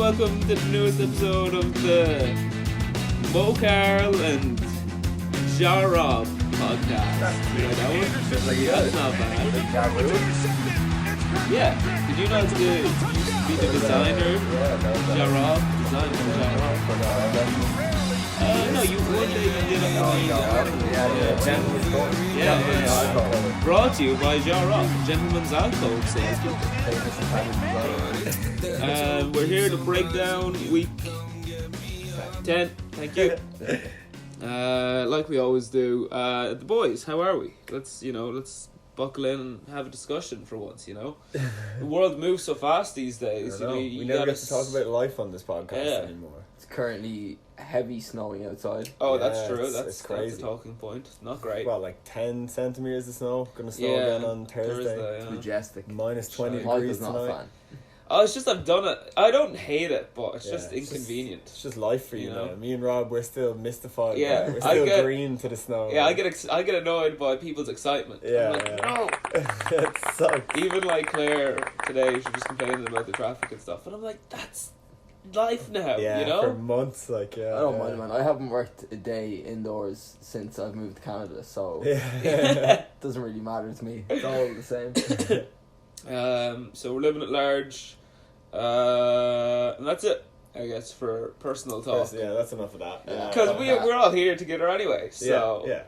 welcome to the newest episode of the Mocarl and Rob podcast. That's not bad. Yeah, did you know it's good? You used to be the designer? Rob? No, you one day you did on the brought to you by Rob, Gentleman's Alcohol Salesman. We're here to break down week 10. Thank you. Like we always do. The boys, how are we? Let's buckle in and have a discussion for once. The world moves so fast these days. We never get to talk about life on this podcast anymore. It's currently heavy snowing outside. Oh, that's true. It's crazy. That's a talking point. Not great. Well, like 10 centimeters of snow. Gonna snow again on Thursday. It's majestic. Minus 20 Mike degrees is not tonight. a fan. Oh, it's just I've done it. I don't hate it, but it's just inconvenient. It's just life for you now. Me and Rob, we're still mystified. Yeah, we're still green to the snow. Yeah, I get annoyed by people's excitement. Yeah, I'm like, no. It sucks. Even like Claire today, she was complaining about the traffic and stuff, and I'm like, that's life now. Yeah, for months, I don't mind, man. I haven't worked a day indoors since I've moved to Canada, so it doesn't really matter to me. It's all the same. So we're living at large, and that's it, I guess, for personal talk. That's enough of that. Because we're all here together anyway, so yeah.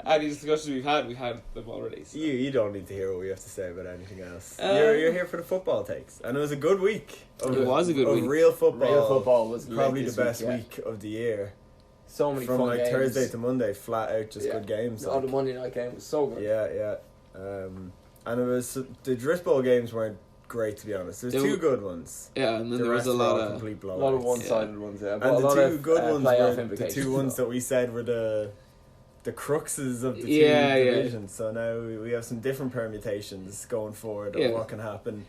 Any discussions we've had them already. So. You don't need to hear what we have to say about anything else. You're here for the football takes, and it was a good week. It was a good week. Real football. Real football was probably the best week of the year. So many from fun like games. Thursday to Monday, flat out, just good games. The Monday night game was so good. Yeah. And it was the Drisbowl games weren't great, to be honest. There's two good ones. Yeah, and then the there was a lot of one-sided ones. Yeah, and the two good ones were the two ones that that we said were the cruxes of the two divisions. So now we have some different permutations going forward of what can happen.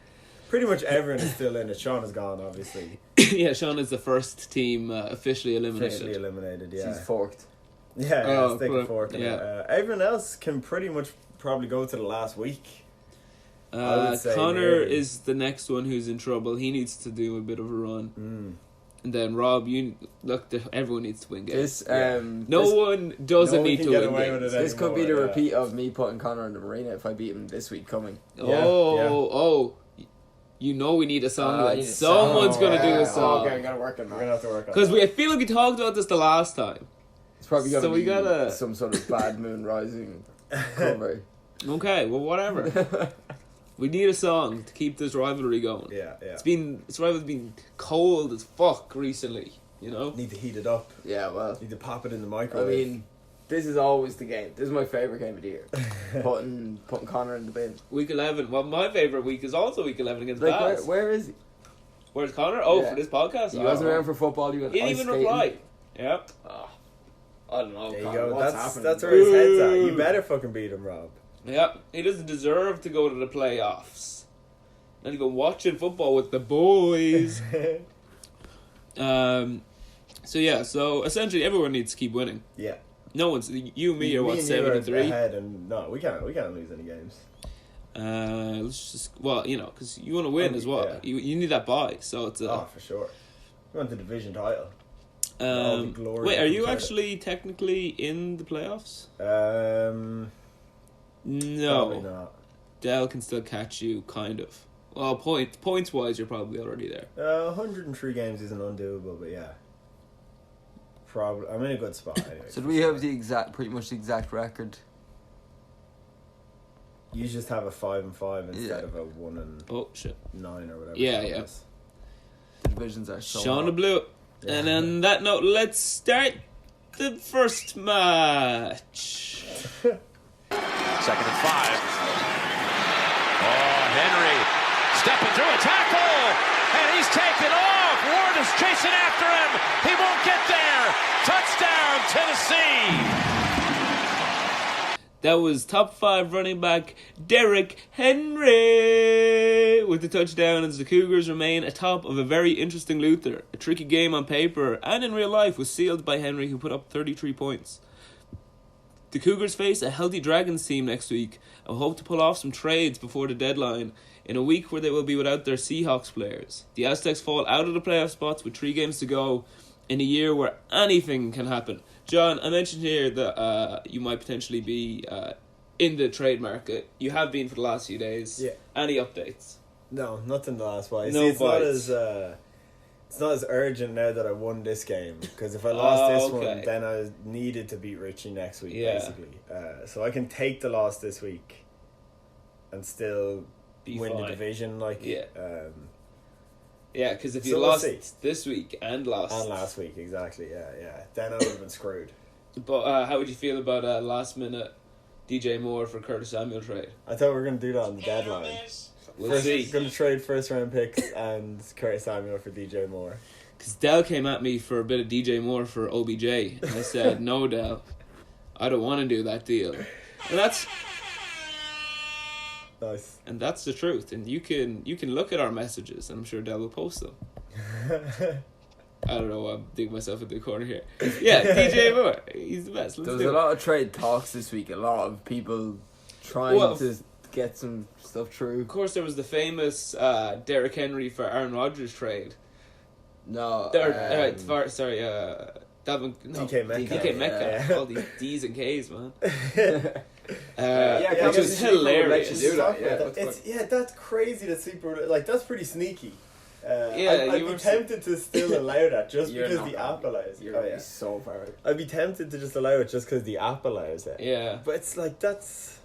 Pretty much everyone is still in it. Sean is gone, obviously. Yeah, Sean is the first team officially eliminated. Yeah. He's forked. Yeah, stick a fork in it. Everyone else can pretty much probably go to the last week. Connor is the next one who's in trouble. He needs to do a bit of a run. And then Rob, everyone needs to win games. No one doesn't need to win games. This could be the repeat of me putting Connor in the marina if I beat him this week coming. We need a song. Someone's going to do a song. Okay, we got to work on that. We're going to have to work on that. Because I feel like we talked about this the last time. It's probably going to be some sort of Bad Moon Rising cover. Okay, well, whatever. We need a song to keep this rivalry going. Yeah. This rivalry's been cold as fuck recently, Need to heat it up. Yeah, well. Need to pop it in the microwave. I mean, this is always the game. This is my favourite game of the year. Putting Connor in the bin. Week 11. Well, my favourite week is also week 11 against Baz. Where is he? Where's Connor? For this podcast? He wasn't around for football. He didn't even reply. Yeah. I don't know. There you Connor, go. what's happening? That's where his head's at. You better fucking beat him, Rob. Yeah, he doesn't deserve to go to the playoffs. And you go watching football with the boys. So essentially everyone needs to keep winning. Yeah. No one's you and me are what 7-3. Ahead and no, we can't lose any games. Let's just because you want to win as well. Yeah. You need that bye, so it's for sure. We want the division title. Wait, are you actually technically in the playoffs? No. Probably not. Dell can still catch you, kind of. Well, points wise, you're probably already there. 103 games isn't undoable, but yeah. Probably, I'm in a good spot anyway. So do we have pretty much the exact record? You just have a 5-5 instead of a 1-9 or whatever. Yeah. The divisions are so Sean the Blue. Yeah. And on that note, let's start the first match. 2nd and 5. Henry stepping through a tackle, and he's taken off. Ward is chasing after him. He won't get there. Touchdown, Tennessee. That was top 5 running back Derrick Henry with the touchdown as the Cougars remain atop of a very interesting Luther. A tricky game on paper and in real life was sealed by Henry, who put up 33 points. The Cougars face a healthy Dragons team next week and hope to pull off some trades before the deadline in a week where they will be without their Seahawks players. The Aztecs fall out of the playoff spots with 3 games to go in a year where anything can happen. John, I mentioned here that you might potentially be in the trade market. You have been for the last few days. Yeah. Any updates? No, nothing the last while. No it's bites. It's not as urgent now that I won this game, because if I lost this okay. one, then I needed to beat Richie next week, Yeah. basically. So I can take the loss this week and still Be win fine. the division. Yeah. Yeah, because if you So we'll lost see. this week and lost... And last week, exactly, yeah. Then I would have been screwed. But how would you feel about a last-minute DJ Moore for Curtis Samuel trade? I thought we were going to do that on the deadline. We'll see. Going to trade first-round picks and Curtis Samuel for DJ Moore. Because Dell came at me for a bit of DJ Moore for OBJ. And I said, no, Dell, I don't want to do that deal. And that's Nice. the truth. And you can look at our messages, and I'm sure Dell will post them. I don't know, I'm digging myself into the corner here. Yeah, DJ Moore, he's the best. Let's There was do a it. lot of trade talks this week. A lot of people trying to get some stuff through. Of course, there was the famous Derrick Henry for Aaron Rodgers trade. No, Dalvin, DK Metcalf. DK Metcalf. Yeah. All these D's and K's, man. I which was guess people would hilarious. let you do that, yeah. It's that's crazy that sleeper, like, that's pretty sneaky. Yeah, I'd you be were tempted to still allow that just You're because not the gonna app allows. You're so far out. I'd be tempted to just allow it just because the app allows it. Yeah. But it's like that's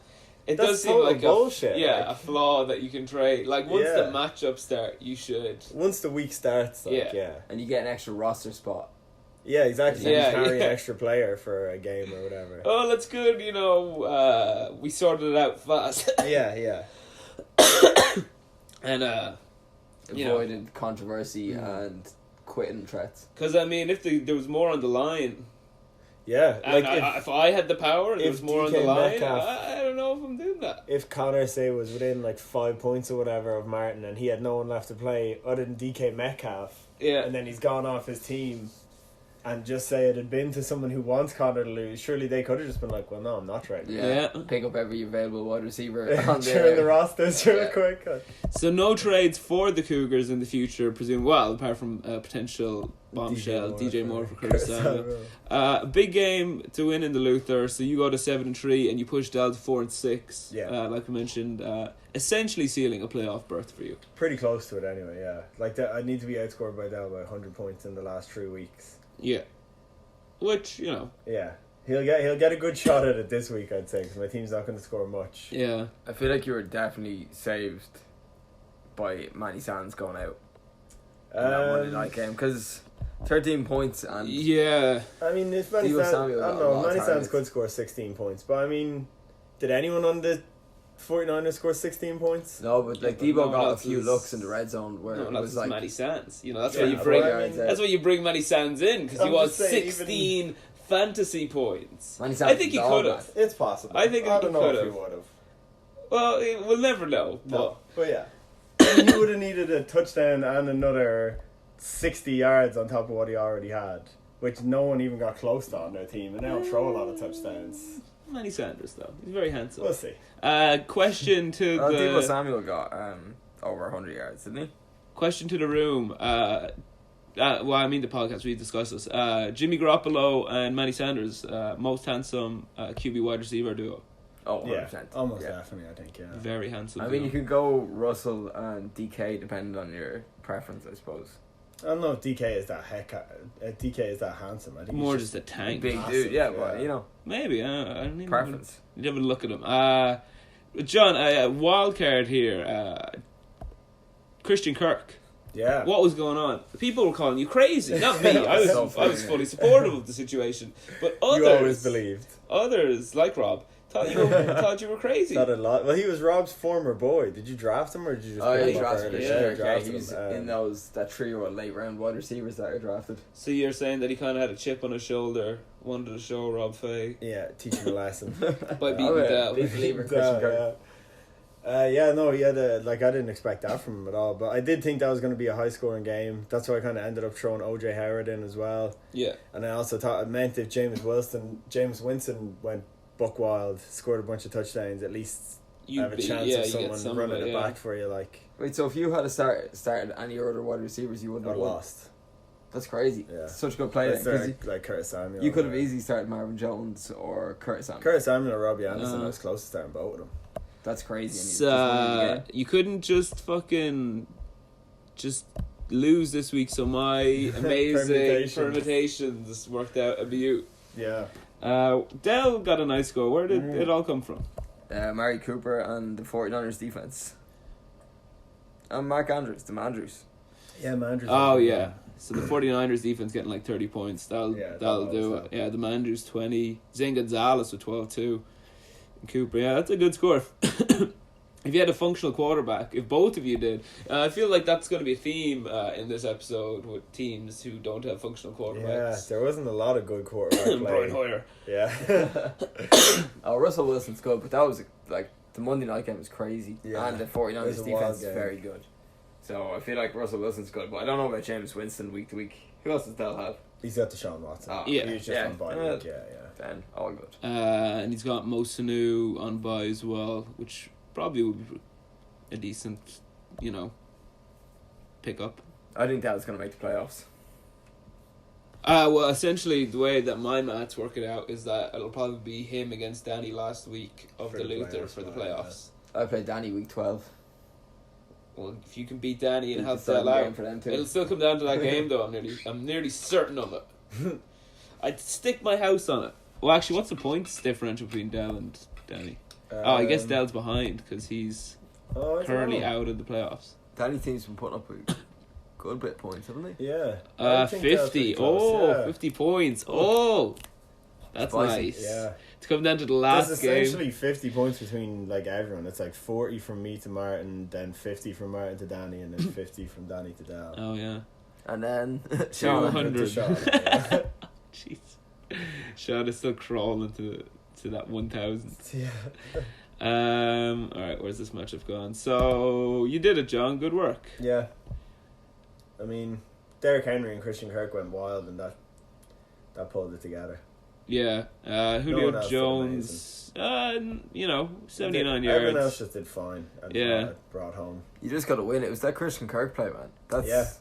It That's does seem total like bullshit, a flaw that you can trade. Like once Yeah. the matchups start, you should. once the week starts. Like, yeah, And you get an extra roster spot. yeah, exactly. Yeah, you carry yeah. an extra player for a game or whatever. Oh, that's good. You know, we sorted it out fast. Yeah. And you know, Avoided controversy and quitting threats. because I mean, if there was more on the line, Yeah, and like if I had the power and there if was more on the DK line, Metcalf- I don't know if I'm doing that. if Connor, say, was within like 5 points or whatever of Martin and he had no one left to play other than DK Metcalf, Yeah. and then he's gone off his team, and just say it had been to someone who wants Connor to lose, surely they could have just been like, well, no, I'm not trading. Yeah. Pick up every available wide receiver on During the rosters real Yeah. quick. So no trades for the Cougars in the future, presume. Well, apart from potential bombshell DJ Moore for Curtis Samuel. A big game to win in the Luther. So you go to 7-3 and you push Dell to 4-6. Yeah. Like I mentioned, essentially sealing a playoff berth for you. Pretty close to it anyway, yeah. Like that, I need to be outscored by Dell by 100 points in the last 3 weeks. Yeah. Which, you know. Yeah. He'll get a good shot at it this week, I'd say, because my team's not going to score much. Yeah. I feel like you were definitely saved by Manny Sands going out in that Monday night game, because 13 points and Yeah. I mean, if Manny Deebo Sands, Samuel I got don't a know, lot of Manny Sands targets. could score 16 points, but I mean, did anyone on the 49ers score 16 points? no, but like Yeah, but Debo no, got a that's few his- looks in the red zone where No, it that's was like Matty Sands. You know, that's Yeah, why you but bring. I mean, That's why you bring Matty Sands in, because he I'm was just saying, 16 fantasy points. Manny Sands I think he is all could have. that. It's possible. I think I he don't know if could've. he would have. Well, we'll never know. No, but yeah. He would have needed a touchdown and another 60 yards on top of what he already had, which no one even got close to on their team, and they don't throw a lot of touchdowns. Manny Sanders, though, he's very handsome. We'll see. Question to Debo the Samuel got over 100 yards, didn't he? question to the room. Well, I mean the podcast. We discussed this. Jimmy Garoppolo and Manny Sanders, most handsome QB wide receiver duo. Oh, 100%. Yeah, almost Yeah. definitely, I think, yeah. Very handsome. I mean, duo. you could go Russell and DK depending on your preference, I suppose. I don't know if DK is that DK is that handsome. I think more he's just a tank. Big massive, dude, yeah, yeah. but you know, Maybe. I don't even preference. You have a look at him. John, wild card here. Christian Kirk. yeah. What was going on? People were calling you crazy. Not me. I was So funny, I was fully supportive of the situation. But others, You always believed. others like Rob thought you were crazy. Not a lot. Well, he was Rob's former boy. Did you draft him or did you just Oh, pick yeah, him he up drafted early? him. Yeah, Yeah, drafted he was him. in that trio of late round wide receivers that are drafted. So you're saying that he kind of had a chip on his shoulder, wanted to show Rob Fay Yeah, teach him a lesson. by beating Oh, yeah. Dell. Big believer in Christian Kirk. Yeah, no, he had I didn't expect that from him at all, but I did think that was going to be a high scoring game. That's why I kind of ended up throwing OJ Howard in as well. Yeah. And I also thought it meant if James Winston went Buckwild scored a bunch of touchdowns, at least you have a chance of someone running it back for you. Like, wait, so if you had started any other wide receivers, you wouldn't have lost. That's crazy. Yeah. Such a good play. Like Curtis Samuel. You could have easily started Marvin Jones or Curtis Samuel. Curtis Samuel or Robbie Anderson. I was close to starting both of them. That's crazy. So, you couldn't just lose this week, so my amazing permutations worked out a beaut. Yeah. Dell got a nice score. Where did it all come from? Mari Cooper and the 49ers defense. And Mark Andrews, the Mandrews. Yeah, Mandrews. Oh, yeah. So the 49ers defense getting like 30 points. That'll do it. Yeah, the Mandrews 20. Zane Gonzalez with 12-2. And Cooper, yeah, that's a good score. If you had a functional quarterback, if both of you did, I feel like that's going to be a theme in this episode with teams who don't have functional quarterbacks. Yeah, there wasn't a lot of good quarterback play. Brian Hoyer. Yeah. Russell Wilson's good, but that was like the Monday night game was crazy. Yeah. And the 49ers defense is very good. So I feel like Russell Wilson's good, but I don't know about James Winston week to week. Who else does Dell have? He's got Deshaun Watson. Oh, yeah. He's just on bye week, Then, all good. And he's got Mo Sanu on bye as well, which probably would be a decent, pick up. I think Dell's going to make the playoffs. Well, essentially, the way that my maths work it out is that it'll probably be him against Danny last week of the Luther for the playoffs. I played Danny week 12. Well, if you can beat Danny and help Dell out, for them too. It'll still come down to that game, though. I'm nearly certain of it. I'd stick my house on it. Well, actually, what's the points differential between Dell and Danny? I guess Dell's behind because he's currently out of the playoffs. Danny team's been putting up a good bit of points, haven't they? Yeah. 50. 50 points. That's spicy. Nice. Yeah. To come down to the last There's game. essentially 50 points between like everyone. It's like 40 from me to Martin, then 50 from Martin to Danny, and then 50 from Danny to Dell. Oh, yeah. And then 200. Sean, yeah. Jeez. Sean is still crawling to that 1,000. Yeah. Alright, where's this matchup gone? So, you did it, John. Good work. Yeah. I mean, Derrick Henry and Christian Kirk went wild, and that pulled it together. Yeah. Julio Jones, 79 yards. Everyone else just did fine. And brought home. You just got to win. It was that Christian Kirk play, man. That's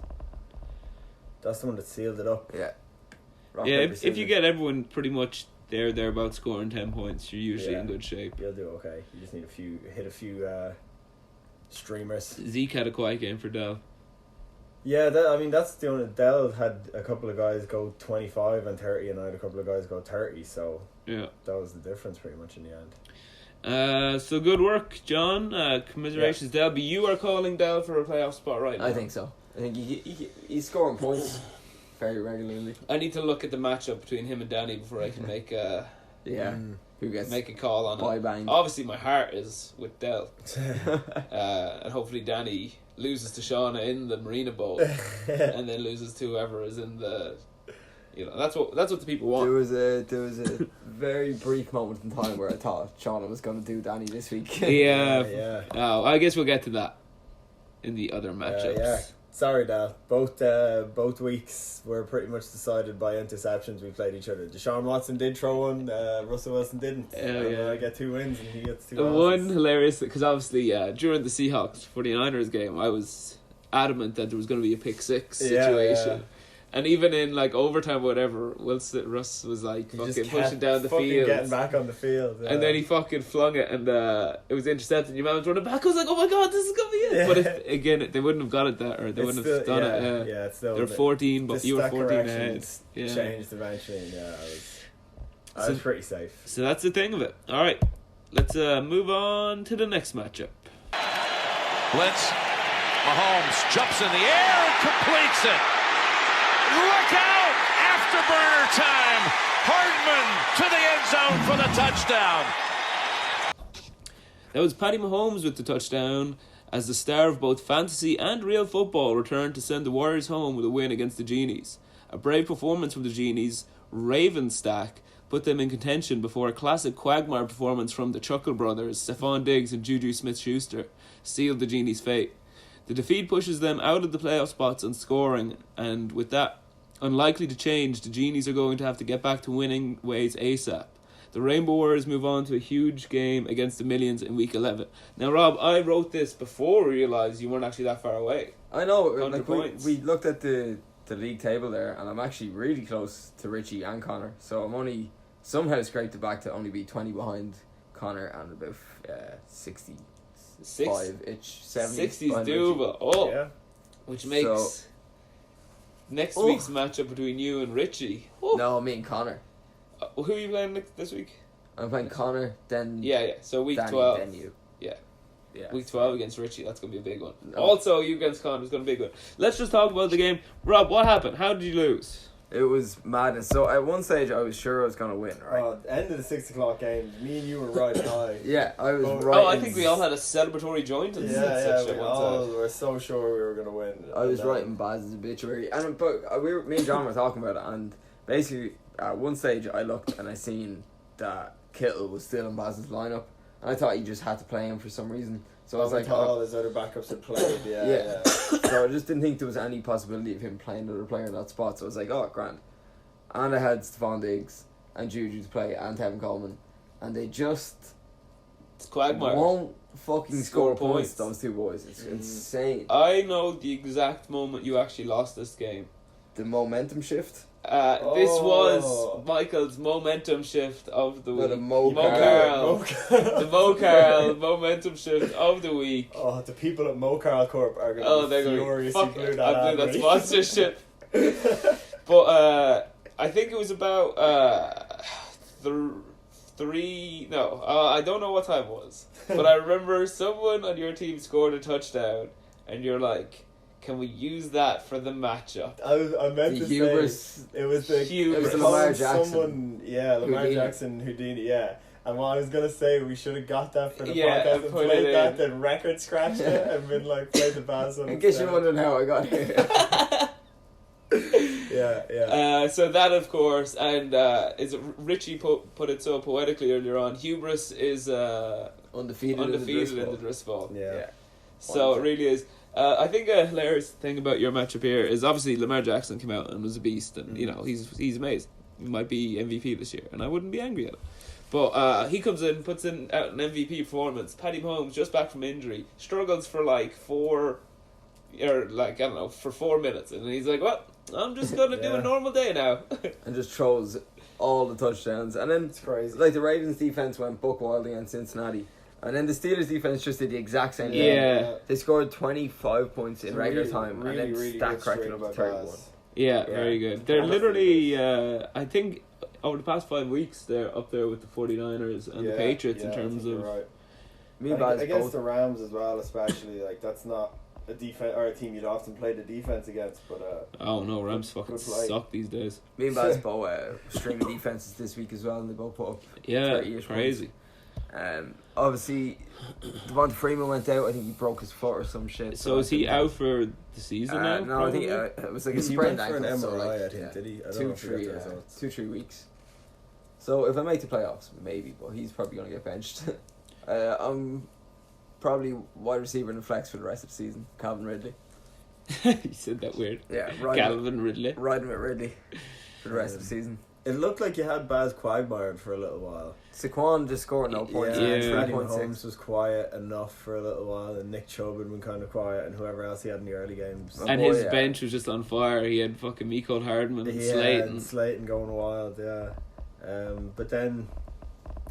the one that sealed it up. Yeah. If you get everyone pretty much they're about scoring 10 points, you're usually in good shape. You'll do okay. You just need hit a few streamers. Zeke had a quiet game for Dell. Yeah, that's the only. Dell had a couple of guys go 25 and 30, and I had a couple of guys go 30. So that was the difference pretty much in the end. So good work, John. Commiserations, Dell. But you are calling Dell for a playoff spot right now. I think so. I think he's scoring points very regularly. I need to look at the matchup between him and Danny before I can make who gets make a call on it. Bang. Obviously, my heart is with Dell, and hopefully Danny loses to Shauna in the Marina Bowl, and then loses to whoever is in the. That's what the people want. There was a very brief moment in time where I thought Shauna was going to do Danny this week. Yeah. Oh, I guess we'll get to that in the other matchups. Sorry, Dal. Both weeks were pretty much decided by interceptions. We played each other. Deshaun Watson did throw one. Russell Wilson didn't. I get 2 wins and he gets 2 losses. One hilarious, because obviously during the Seahawks 49ers game, I was adamant that there was going to be a pick six situation. And even in like overtime, whatever, Russ was like fucking pushing down the field, getting back on the field, and then he fucking flung it, and it was intercepted. And your man was running back. I was like, "Oh my god, this is gonna be it!" Yeah. But they wouldn't have got it or they wouldn't have done it. Yeah, it's still. They're 14, but you were 14 ahead. Yeah. Changed eventually. And I was pretty safe. So that's the thing of it. All right, let's move on to the next matchup. Blitz. Mahomes jumps in the air and completes it. Look out! Afterburner time. Hardman to the end zone for the touchdown. That was Patty Mahomes with the touchdown as the star of both fantasy and real football returned to send the Warriors home with a win against the Genies. A brave performance from the Genies, Raven stack, put them in contention before a classic quagmire performance from the Chuckle Brothers, Stephon Diggs and Juju Smith-Schuster, sealed the Genies' fate. The defeat pushes them out of the playoff spots on scoring, and with that unlikely to change, the Genies are going to have to get back to winning ways ASAP. The Rainbow Warriors move on to a huge game against the Millions in week 11. Now, Rob, I wrote this before I realised you weren't actually that far away. I know. 100 Like points. we looked at the league table there, and I'm actually really close to Richie and Connor. So I'm only somehow scraped it back to only be 20 behind Connor and about 65-ish, 70. 60's doable. Oh, Yeah. which makes next week's matchup between you and Richie. Oh. No, me and Connor. Who are you playing this week? I'm playing Connor, then Yeah. So week Danny, 12. then you. Yeah. Yeah. Week 12 against Richie. That's going to be a big one. No. Also, you against Connor is going to be a big one. Let's just talk about the game. Rob, what happened? How did you lose? It was madness. So at one stage, I was sure I was going to win, right? End of the 6 o'clock game, me and you were right high. Yeah, I was Oh, right. I think we all had a celebratory joint and Yeah, such we at all one time. were so sure we were going to win. I was right in Baz's obituary. And but me and John were talking about it, and basically at one stage I looked and I seen that Kittle was still in Baz's lineup, and I thought he just had to play him for some reason. So I was like, all his other backups had played. Yeah. So I just didn't think there was any possibility of him playing another player in that spot. So I was like, oh, grand. And I had Stephon Diggs and Juju to play and Tevin Coleman, and they just It's Quagmire. won't fucking score Score points. points. Those two boys, it's insane. I know the exact moment you actually lost this game. The momentum shift. This was Michael's momentum shift of the No, week. the Mocarl. The Mocarl momentum shift of the week. Oh, the people at Mocarl Corp are going to They're be going furious. fuck You it. blew I blew that that sponsorship. But I think it was about three. No, I don't know what time it was. But I remember someone on your team scored a touchdown, and you're like, "Can we use that for the matchup?" I meant The to hubris. say it was the Hubris. It was the Colin Lamar Jackson. Someone, Lamar Houdini. Jackson Houdini, yeah. And what I was gonna say, we should have got that for the Yeah, podcast and and put played it that, in. then record scratched it, and been like played the Baz one. In case you're instead. wondering how I got here. Yeah. So that, of course, and Richie put it so poetically earlier on. Hubris is Undefeated in the Drisbowl. Drisbowl. Yeah. So it really is. I think a hilarious thing about your matchup here is obviously Lamar Jackson came out and was a beast, and he's amazing. He might be MVP this year, and I wouldn't be angry at it. But he comes in, puts in out an MVP performance. Paddy Mahomes, just back from injury, struggles for for 4 minutes, and he's like, "Well, I'm just gonna do a normal day now." And just throws all the touchdowns. And then It's crazy. like the Ravens defense went buck wild against Cincinnati. And then the Steelers defense just did the exact same thing. Yeah. They scored 25 points in regular time really, and then really stat good cracked string up by to 31. Baz. Yeah, Yeah. very good. They're literally, I think, over the past 5 weeks, they're up there with the 49ers and the Patriots in terms you're of... right. Me and Baz Against both. the Rams as well, especially, like that's not a defense or a team you'd often play the defense against, but Oh no, Rams fucking good play. suck these days. Me and Baz both string of defenses this week as well, and they both put up Yeah, 30-ish crazy. Obviously, Devonta Freeman went out. I think he broke his foot or some shit. So is he out for the season now? No, I think probably? it was like a he went sprained for an ankle. So MRI, like, I think, did he? I don't know if we got the results. 2-3 weeks. So if I make the playoffs, maybe, but he's probably going to get benched. I'm probably wide receiver in the flex for the rest of the season. Calvin Ridley. He said that weird. Yeah, Calvin Ridley. riding with Ridley for the rest of the season. It looked like you had Baz Quagmire for a little while. Saquon just scored no points. Yeah. Paddy 3.6. Mahomes was quiet enough for a little while, and Nick Chubb had been kind of quiet, and whoever else he had in the early games. And boy, his yeah. bench was just on fire. He had fucking Mecole Hardman and Slayton. and Slayton going wild, yeah. But then,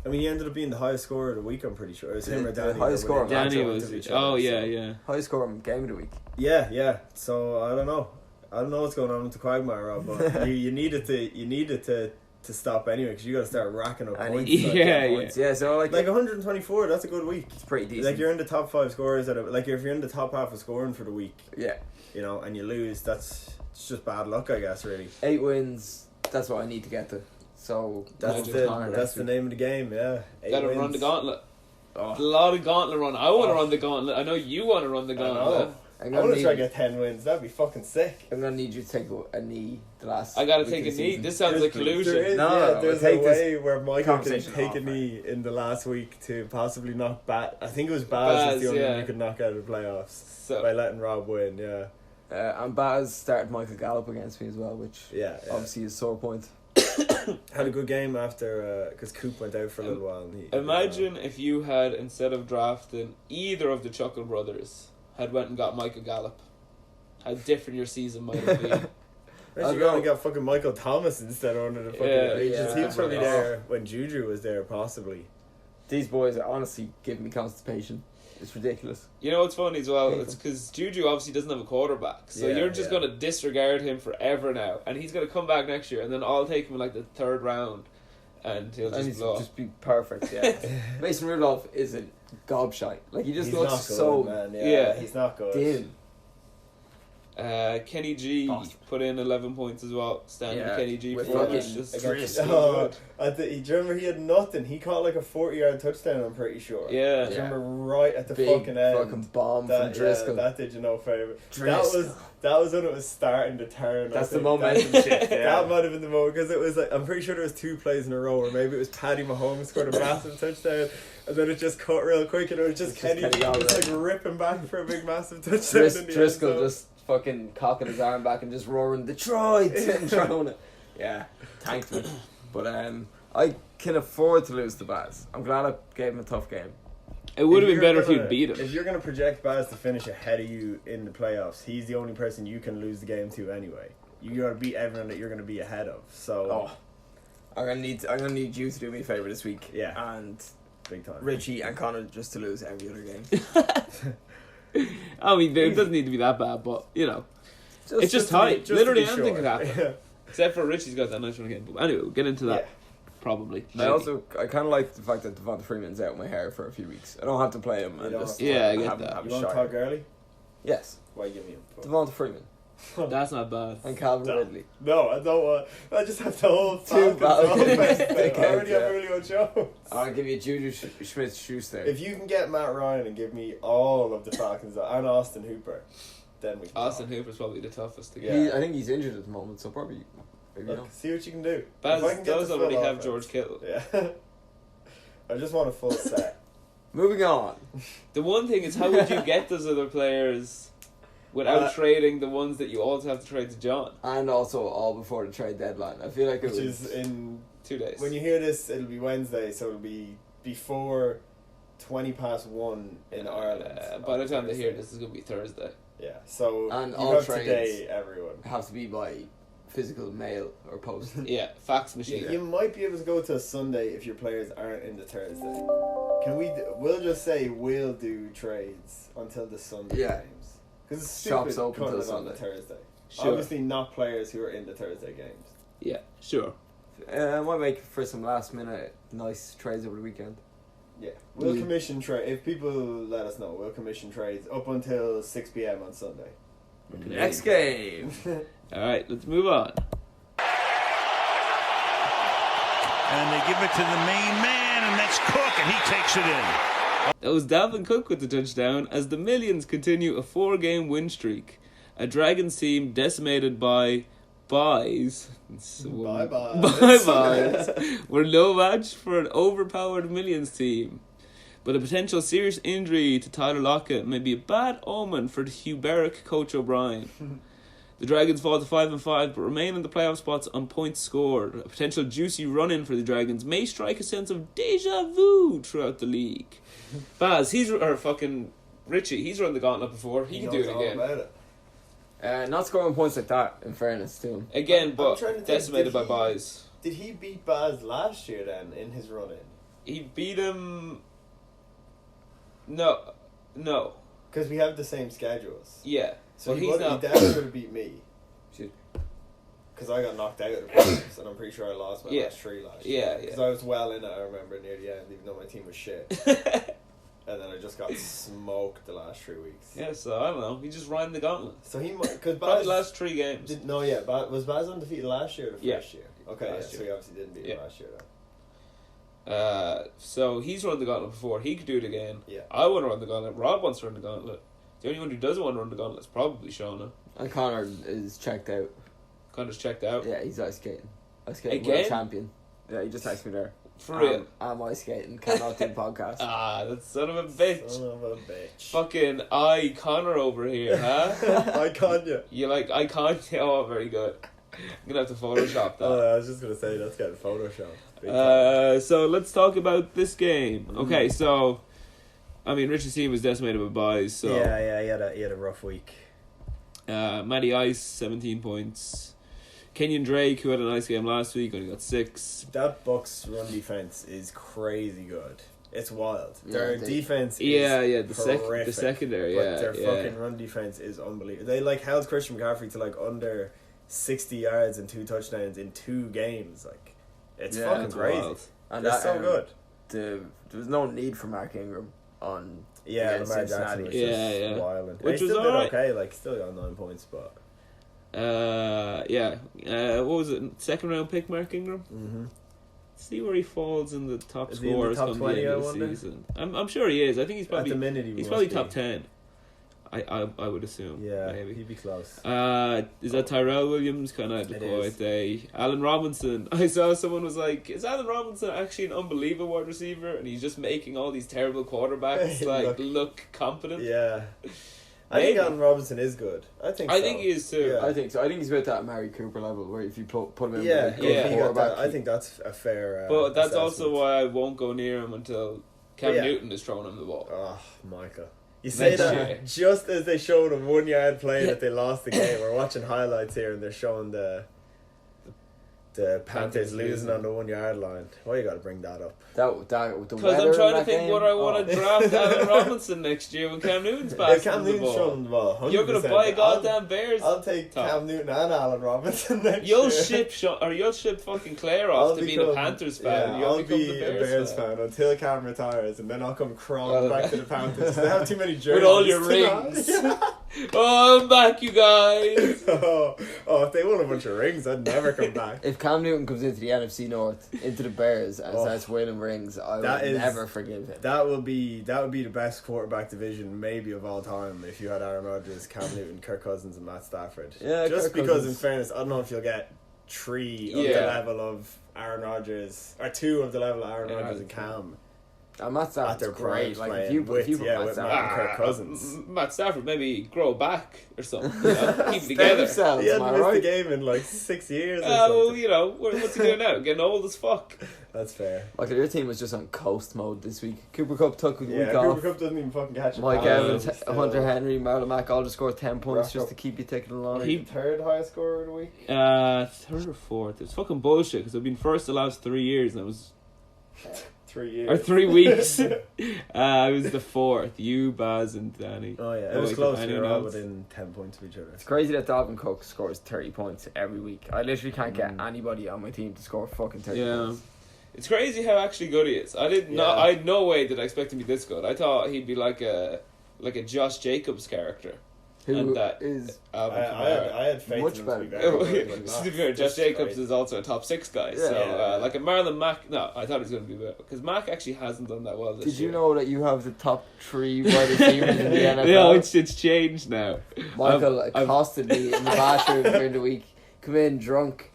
I mean, he ended up being the highest scorer of the week, I'm pretty sure. It was him or The Danny. highest scorer. Danny Matchup was... into each Oh, other, yeah, so- yeah. High score game of the week. Yeah. So, I don't know. What's going on with the Quagmire, Rob, but you needed to stop anyway, because you got to start racking up And points. he- Yeah, points. Yeah, so like 124, that's a good week. it's pretty decent. Like, you're in the top 5 scorers, if you're in the top half of scoring for the week, yeah, and you lose, it's just bad luck, I guess, really. 8 wins. That's what I need to get to. So That's Magic the name of the game, yeah. 8 Gotta wins. run the gauntlet. Oh. A lot of gauntlet run. I want to run the gauntlet. I know you want to run the I gauntlet. know. I'm I want gonna to try to need. get 10 wins. That'd be fucking sick. I'm gonna need you to take a knee the last. I gotta week take of a the knee. season. This sounds like collusion. There is, No, there's we'll take a way where Michael can conversation take off, a knee in the last week to possibly knock I think it was Baz was the only one you could knock out of the playoffs by So, letting Rob win, yeah. And Baz started Michael Gallup against me as well, which Yeah. obviously is a sore point. Had a good game after because Coop went out for a little while. And imagine if you had, instead of drafting either of the Chuckle brothers, had went and got Michael Gallup. How different your season might have been. You only got fucking Michael Thomas instead of one of the fucking. He was probably there when Juju was there, possibly. These boys are honestly giving me constipation. It's ridiculous. You know what's funny as well? It's because Juju obviously doesn't have a quarterback, so you're just going to disregard him forever now, and he's going to come back next year, and then I'll take him in like the 3rd round, and he'll just be perfect. Yeah, Mason Rudolph is a gobshite. Like he just looks so good, man. He's not good. Dim. Kenny G put in 11 points as well. Standing Kenny G with performance. Do you remember he had nothing? He caught like a 40-yard touchdown, I'm pretty sure. Yeah. Do you remember right at the big fucking end? Fucking bomb from Driscoll. That did you no favour. That was when it was starting to turn. That's the momentum shift. That might have been the moment, because it was like, I'm pretty sure there was 2 plays in a row, or maybe it was Paddy Mahomes scored a massive touchdown, and then it just cut real quick, and it was just Kenny just like ripping back for a big massive touchdown. Driscoll just fucking cocking his arm back and just roaring Detroit and throwing it. Yeah, thanked me. But I can afford to lose to Baz. I'm glad I gave him a tough game. It would have been better if you'd beat him. If you're going to project Baz to finish ahead of you in the playoffs, he's the only person you can lose the game to anyway. You got to beat everyone that you're going to be ahead of. So I'm gonna need you to do me a favour this week. Yeah, and big time. Richie and Connor just to lose every other game. I mean, it doesn't need to be that bad, but you know, it's just tight. Literally anything could happen. Yeah. Except for Richie's got that nice one again. But anyway, we'll get into that. Probably. I kind of like the fact that Devonta Freeman's out of my hair for a few weeks. I don't have to play him. I get that. You want to talk early? Yes. Why give me him? Devonta Freeman. That's not bad. And Calvin Ridley. No, I don't want. I just have the whole 2 Falcons. I already have Julio Jones. I'll give you Juju Smith-Schuster. If you can get Matt Ryan and give me all of the Falcons and Austin Hooper, then we can Austin Hooper's probably the toughest to get. I think he's injured at the moment, so probably. Look, see what you can do. Baz does already have George Kittle. Yeah. I just want a full set. Moving on. The one thing is, how would you get those other players without trading the ones that you also have to trade to John? And also all before the trade deadline. I feel like Which is in 2 days. When you hear this, it'll be Wednesday, so it'll be before 1:20 in Ireland. By the time they hear this, it's going to be Thursday. Yeah, so and you all have trades today, everyone. Have to be by physical mail or post. Yeah, fax machine. You might be able to go to a Sunday if your players aren't in the Thursday. We'll just say we'll do trades until the Sunday games. Because it's stupid shops open cutting until on the Thursday. Sure. Obviously not players who are in the Thursday games. Yeah, sure. I might make for some last minute nice trades over the weekend. Yeah, we'll commission trade. If people let us know, we'll commission trades up until 6 p.m. on Sunday. Next game. Alright, let's move on. And they give it to the main man, and that's Cook, and he takes it in. That was Dalvin Cook with the touchdown as the Millions continue a 4-game win streak. A Dragons team decimated by buys. Bye-byes. Were no match for an overpowered Millions team. But a potential serious injury to Tyler Lockett may be a bad omen for the Huberic coach O'Brien. The Dragons fall to 5-5, but remain in the playoff spots on points scored. A potential juicy run-in for the Dragons may strike a sense of deja vu throughout the league. Baz, Richie, he's run the gauntlet before. He can do it again. About it. Not scoring points like that, in fairness to him. Again, but decimated by buys. Did he beat Baz last year then in his run-in? He beat him. No. Because we have the same schedules. Yeah. So he definitely would have beat me. Because I got knocked out of the playoffs, and I'm pretty sure I lost my last 3 last year. Yeah. Because I was well in it, I remember, near the end, even though my team was shit. And then I just got smoked the last 3 weeks. Yeah, so I don't know. He just ran the gauntlet. So he might... Because Baz... the last 3 games. Was Baz undefeated last year or the first year? Okay, year. So he obviously didn't beat him last year, though. So he's run the gauntlet before. He could do it again. Yeah. I want to run the gauntlet. Rob wants to run the gauntlet. The only one who doesn't want to run the gauntlet is probably Shauna. And Connor is checked out. Connor's checked out? Yeah, he's ice skating. Ice skating again? world champion. Yeah, he just texted me there. For real? I'm ice skating. Cannot do podcast. That son of a bitch. Son of a bitch. Fucking Connor over here, huh? I con you. You like I con you? Oh, very good. I'm going to have to Photoshop that. I was just going to say, that's getting Photoshopped. So let's talk about this game. Okay, so, I mean, Richard's team was decimated by buys, so... Yeah, he had a rough week. Matty Ice, 17 points. Kenyon Drake, who had a nice game last week, only got 6. That Bucks run defense is crazy good. It's wild. Their defense is the secondary, but their fucking run defense is unbelievable. They held Christian McCaffrey to under 60 yards and 2 touchdowns in 2 games. It's fucking crazy. Wild. And that's so good. There was no need for Mark Ingram on Lamar Jackson was just wild. Which was still alright. Did okay, still got 9 points, but what was it? Second round pick Mark Ingram? Mm-hmm. See where he falls in the top is scorers come the end of the season. I'm sure he is. I think he's probably at the minute he's probably top 10. I would assume. Yeah, maybe he'd be close. Is that Tyrell Williams? Kind of had a quiet day. Allen Robinson. I saw someone was like, "Is Allen Robinson actually an unbelievable wide receiver?" And he's just making all these terrible quarterbacks look competent. Yeah. I think Allen Robinson is good. I think he is too. Yeah. I think so. I think he's about that Mary Cooper level where if you put him in quarterback, I think that's a fair. But that's also why I won't go near him until Cam Newton is throwing him the ball. Oh, Michael. You say that just as they showed a 1 yard play that they lost the game. We're watching highlights here and they're showing the Panthers losing on the 1 yard line. Why you got to bring that up? Because I'm trying to think what I want to draft Allen Robinson next year when Cam Newton's back. Cam Newton's throwing the ball. 100%. You're going to buy goddamn Bears. I'll take Cam Newton and Allen Robinson next year. You'll ship fucking Claire off to being a Panthers fan. I'll be a Bears fan until Cam retires, and then I'll come crawling back to the Panthers. They have too many jerseys. With all your rings. Oh, I'm back, you guys. If they won a bunch of rings, I'd never come back. If Cam Newton comes into the NFC North, into the Bears, and starts winning rings, I will never forgive him. That would be the best quarterback division maybe of all time if you had Aaron Rodgers, Cam Newton, Kirk Cousins, and Matt Stafford. Yeah, just because in fairness, I don't know if you'll get 3 of the level of Aaron Rodgers or 2 of the level of Aaron Rodgers and Cam. And Matt Stafford's great. If you put Matt Stafford and Kirk Cousins. Matt Stafford maybe grow back or something. Keep it together. He hadn't missed the game in 6 years. What's he doing now? Getting old as fuck. That's fair. Your team was just on coast mode this week. Cooper Kupp took a week Cooper off. Cooper Kupp doesn't even fucking catch it. Mike Evans, Hunter Henry, Marlon Mack all just scored 10 points just to keep you ticking along. He third highest scorer of the week? Third or fourth. It's fucking bullshit because I've been first the last 3 years and I was... 3 years. Or 3 weeks. I was the fourth. You, Baz, and Danny. Oh yeah, it was close. We were all within 10 points of each other. It's crazy that Dalvin Cook scores 30 points every week. I literally can't get anybody on my team to score fucking 30 points. It's crazy how actually good he is. I had no way did I expect him to be this good. I thought he'd be like a Josh Jacobs character. Who is I had faith much in him better. To be very Josh Jacobs is also a top 6 guy. Like a Marlon Mack. No, I thought he was going to be better because Mack actually hasn't done that well this year. Did you know that you have the top 3 wide receivers in the NFL? No, it's changed now. Michael accosted me in the bathroom during the week. Come in drunk,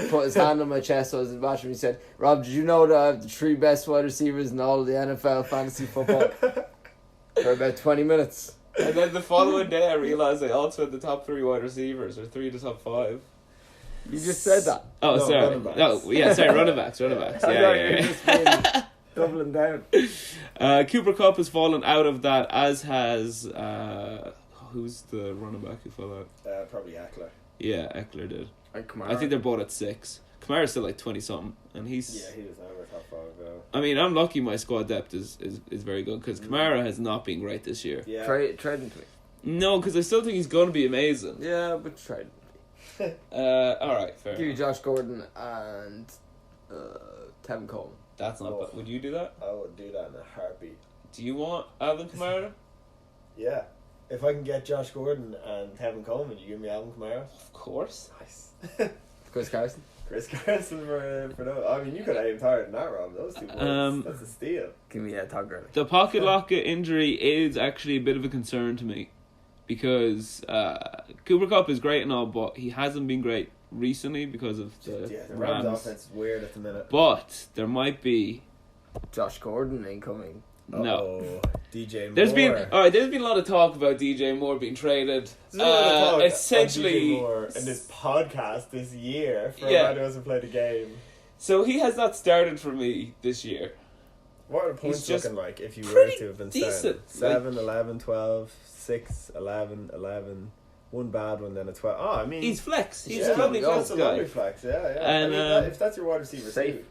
put his hand on my chest. I was in the bathroom. He said, "Rob, did you know that I have the 3 best wide receivers in all of the NFL fantasy football?" For about 20 minutes. And then the following day I realised I also had the top 3 wide receivers, or 3 to top 5. You just said that. Oh, no, sorry. Running backs. Oh, yeah, sorry, running backs. Yeah. Doubling down. Cooper Kupp has fallen out of that, as has... who's the running back who fell out? Probably Eckler. Yeah, Eckler did. And Kamara. I think they're both at 6. Kamara's still 20-something, and he's... Yeah, he was never top 5 though. I mean, I'm lucky my squad depth is very good, because Kamara has not been great this year. Yeah. Trade him to me. No, because I still think he's going to be amazing. Yeah, but trade him. Alright, fair Give you enough. Josh Gordon and Tevin Coleman. That's not bad. Would you do that? I would do that in a heartbeat. Do you want Alvin Kamara? Yeah. If I can get Josh Gordon and Tevin Coleman, you give me Alvin Kamara? Of course. Nice. Chris Carson. Chris Carson for those. I mean, you could aim higher than that, Rob. Those 2 points. That's a steal. Give me Todd Gurley. The pocket locket injury is actually a bit of a concern to me, because Cooper Kupp is great and all, but he hasn't been great recently because of the Rams offense is weird at the minute. But there might be... Josh Gordon incoming. No. DJ Moore. There's been a lot of talk about DJ Moore being traded. There's a lot of talk essentially, on DJ Moore in this podcast this year for a man who hasn't played a game. So he has not started for me this year. What are the points looking like if you were to have been decent. 7, 11, 12, 6, 11, 11, one bad one, then a 12. Oh, I mean... He's flex. He's a lovely flex guy. Lovely flex, yeah. And, if that's your wide receiver, safe.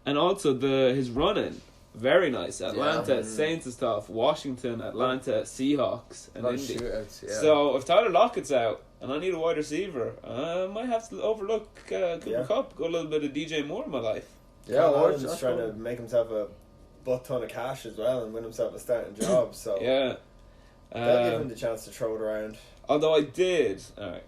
And also his running, very nice. Atlanta, Saints and stuff, Washington, Atlanta, Seahawks, and Indy. So if Tyler Lockett's out and I need a wide receiver, I might have to overlook Cooper Kupp, go a little bit of DJ Moore in my life. Yeah, Allen's trying to make himself a butt ton of cash as well and win himself a starting job. So yeah, they'll give him the chance to throw it around. Although I did, alright,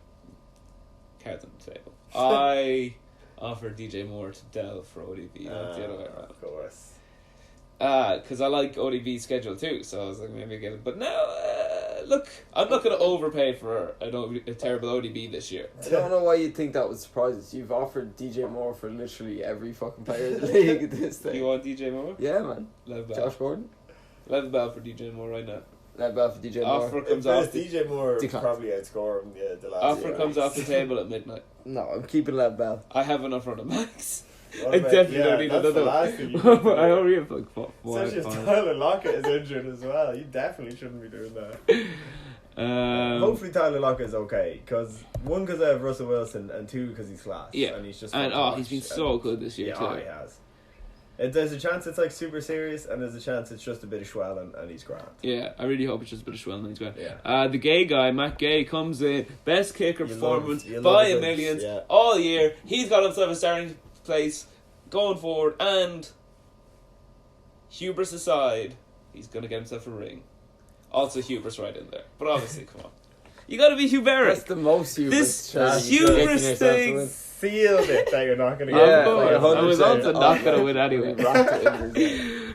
cards on the table. I offered DJ Moore to Dell for ODB, not the other way around. Of course. Because I like ODB's schedule too, so I was like, maybe I get it. But now, look, I'm not going to overpay for a terrible ODB this year. I don't know why you think that would surprise us. You've offered DJ Moore for literally every fucking player in the league at this stage. You want DJ Moore? Yeah, man. Lev Bell. Josh Gordon? Lev Bell for DJ Moore right now. Lev Bell for DJ Moore. Offer comes off. DJ Moore probably outscore him the last offer year. Comes off the table at midnight. No, I'm keeping Lev Bell. I have enough running backs. I definitely don't need another one. I only have like 4. Especially if Tyler Lockett is injured as well. You definitely shouldn't be doing that. Hopefully Tyler Lockett is okay. Because I have Russell Wilson, and 2 because he's class. Yeah. And he's just he's been so good this year too. Yeah, he has. There's a chance it's like super serious, and there's a chance it's just a bit of swell and he's grand. Yeah, I really hope it's just a bit of swell and he's grand. Yeah. The gay guy, Matt Gay, comes in, best kicker performance by a millions all year. He's got himself a starting place going forward, and hubris aside, he's going to get himself a ring. Also hubris right in there. But obviously, come on. You got to be huberic. That's the most hubris. This hubris thing... Sealed it that you're not going to get it. I was also not going to win anyway.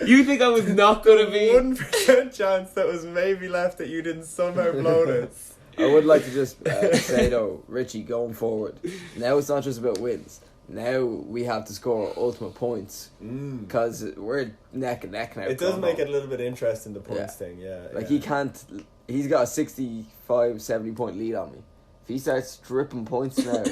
You think I was not going to be... 1% chance that was maybe left that you didn't somehow blow this. I would like to just say though, Richie, going forward, now it's not just about wins. Now we have to score ultimate points because we're neck and neck now. It does make it a little bit interesting, the points thing, he can't... He's got a 65, 70 point lead on me. If he starts dripping points now...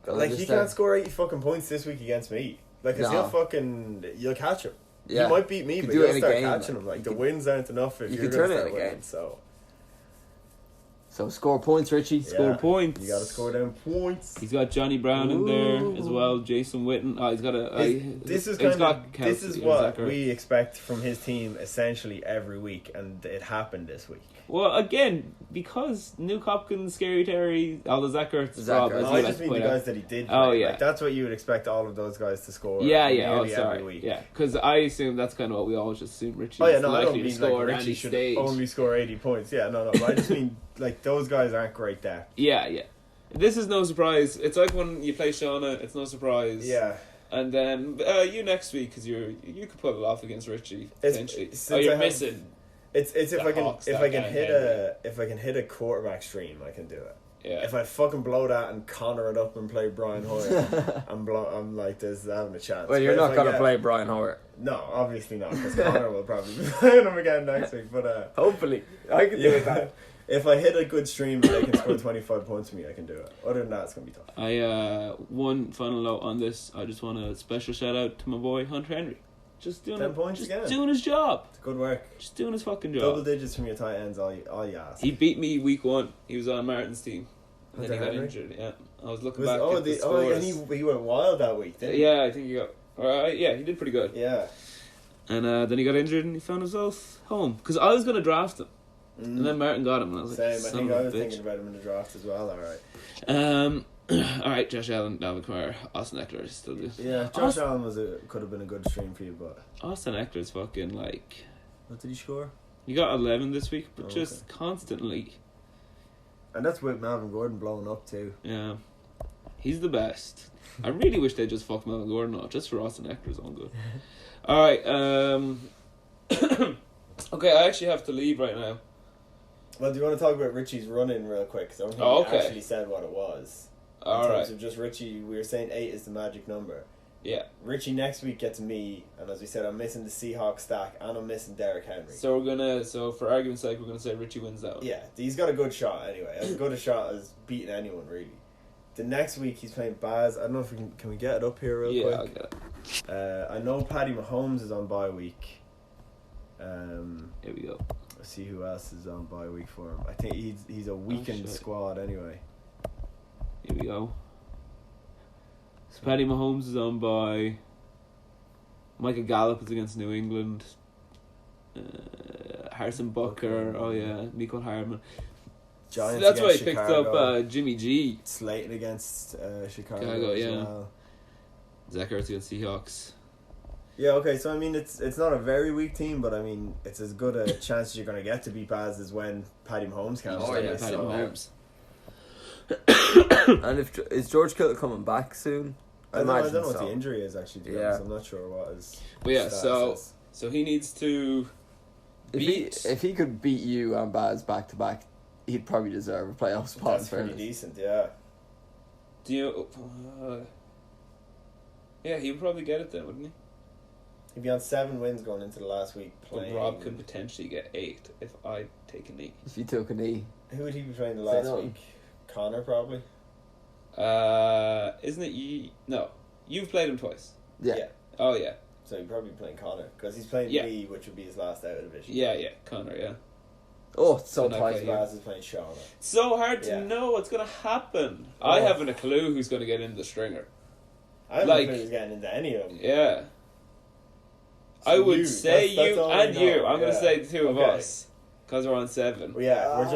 he can't score 80 fucking points this week against me. You'll catch him. Yeah. You might beat me, but you'll start catching him. The wins aren't enough if you're going to start winning. So score points, Richie. Score points. You got to score them points. He's got Johnny Brown in there as well. Jason Witten. He's got this is what we expect from his team essentially every week, and it happened this week. Well, again, because Nuke Hopkins, Scary Terry, all the Zachert. I just mean the guys that he did. Oh, yeah. That's what you would expect all of those guys to score. Every week. Yeah, because I assume that's kind of what we always just assume Richie is likely to score at any stage. Only score 80 points. Yeah, no. But I just mean, those guys aren't great there. Yeah. This is no surprise. It's like when you play Shauna, it's no surprise. Yeah. And then you next week, because you could pull it off against Richie, potentially. You're missing... It's if I can hit a quarterback stream, I can do it. Yeah. If I fucking blow that and Connor it up and play Brian Hoyer, I'm having a chance. Well, you're not gonna play Brian Hoyer. No, obviously not, because Connor will probably be playing him again next week. But hopefully, I can do it. If I hit a good stream and they can score 25 points for me, I can do it. Other than that, it's gonna be tough. One final note on this. I just want a special shout out to my boy Hunter Henry. Just doing 10 points again. Doing his job. It's good work. Just doing his fucking job. Double digits from your tight ends, all you ask. He beat me week 1. He was on Martin's team. And then he got injured. Yeah, I was looking back at the scores. And he went wild that week, didn't he? Yeah, I think he got... he did pretty good. Yeah. And then he got injured and he found himself home. Because I was going to draft him. And then Martin got him. And I was like, I think I was thinking about him in the draft as well, alright. Alright, Josh Allen, Dalvin Kamara, Austin Eckler is still good. Yeah, Josh Allen could have been a good stream for you, but... Austin Eckler's fucking like... What did he score? He got 11 this week, but just constantly... And that's with Melvin Gordon blowing up too. Yeah. He's the best. I really wish they'd just fuck Melvin Gordon off, just for Austin Eckler's own good. Alright, okay, I actually have to leave right now. Well, do you want to talk about Richie's run-in real quick? Because I don't think he actually said what it was. In terms of just Richie, we were saying 8 is the magic number. Yeah. Richie next week gets me, and as we said, I'm missing the Seahawks stack, and I'm missing Derrick Henry. So for argument's sake, we're gonna say Richie wins that one. Yeah, he's got a good shot anyway. As good a shot as beating anyone really. The next week he's playing Baz. I don't know if can we get it up here real quick? Yeah, I'll get it. I know Paddy Mahomes is on bye week. Here we go. Let's see who else is on bye week for him. I think he's a weakened squad anyway. Here we go. So Paddy Mahomes is on by. Micah Gallup is against New England. Harrison Butker. Oh yeah, Mecole Hardman. Giants. That's why he Chicago. picked up Jimmy G. Slayton against Chicago. Chicago, as yeah. well. Zach Ertz against Seahawks. Yeah, okay, so I mean it's not a very weak team, but I mean it's as good a chance as you're gonna get to beat Baz as when Paddy Mahomes counts. Oh, yeah, Paddy Mahomes. And is George Kittle coming back soon? I don't know what the injury is actually. To be honest. I'm not sure what his. But yeah, status is. so he needs to beat. If he could beat you and Baz back to back, he'd probably deserve a playoff spot. That's pretty decent, yeah. Do you? Yeah, he would probably get it then, wouldn't he? He'd be on 7 wins going into the last week But playing. Rob could potentially get 8 if I take a knee. If you took a knee, Who would he be playing the last week? Connor probably. Isn't it you? No, you've played him twice. yeah. Oh yeah. So he'd probably be playing Connor because he's playing Lee, which would be his last out of division. Yeah, Connor. Yeah. Oh, it's so So tight. Baz is playing Shauna. It's so hard to know what's gonna happen. I haven't a clue who's gonna get into the stringer. I don't think he's getting into any of them. Yeah. So I would you, say that's you all I and know. you. I'm going to say the two of Okay. us. Because we're on 7. Well, yeah, we're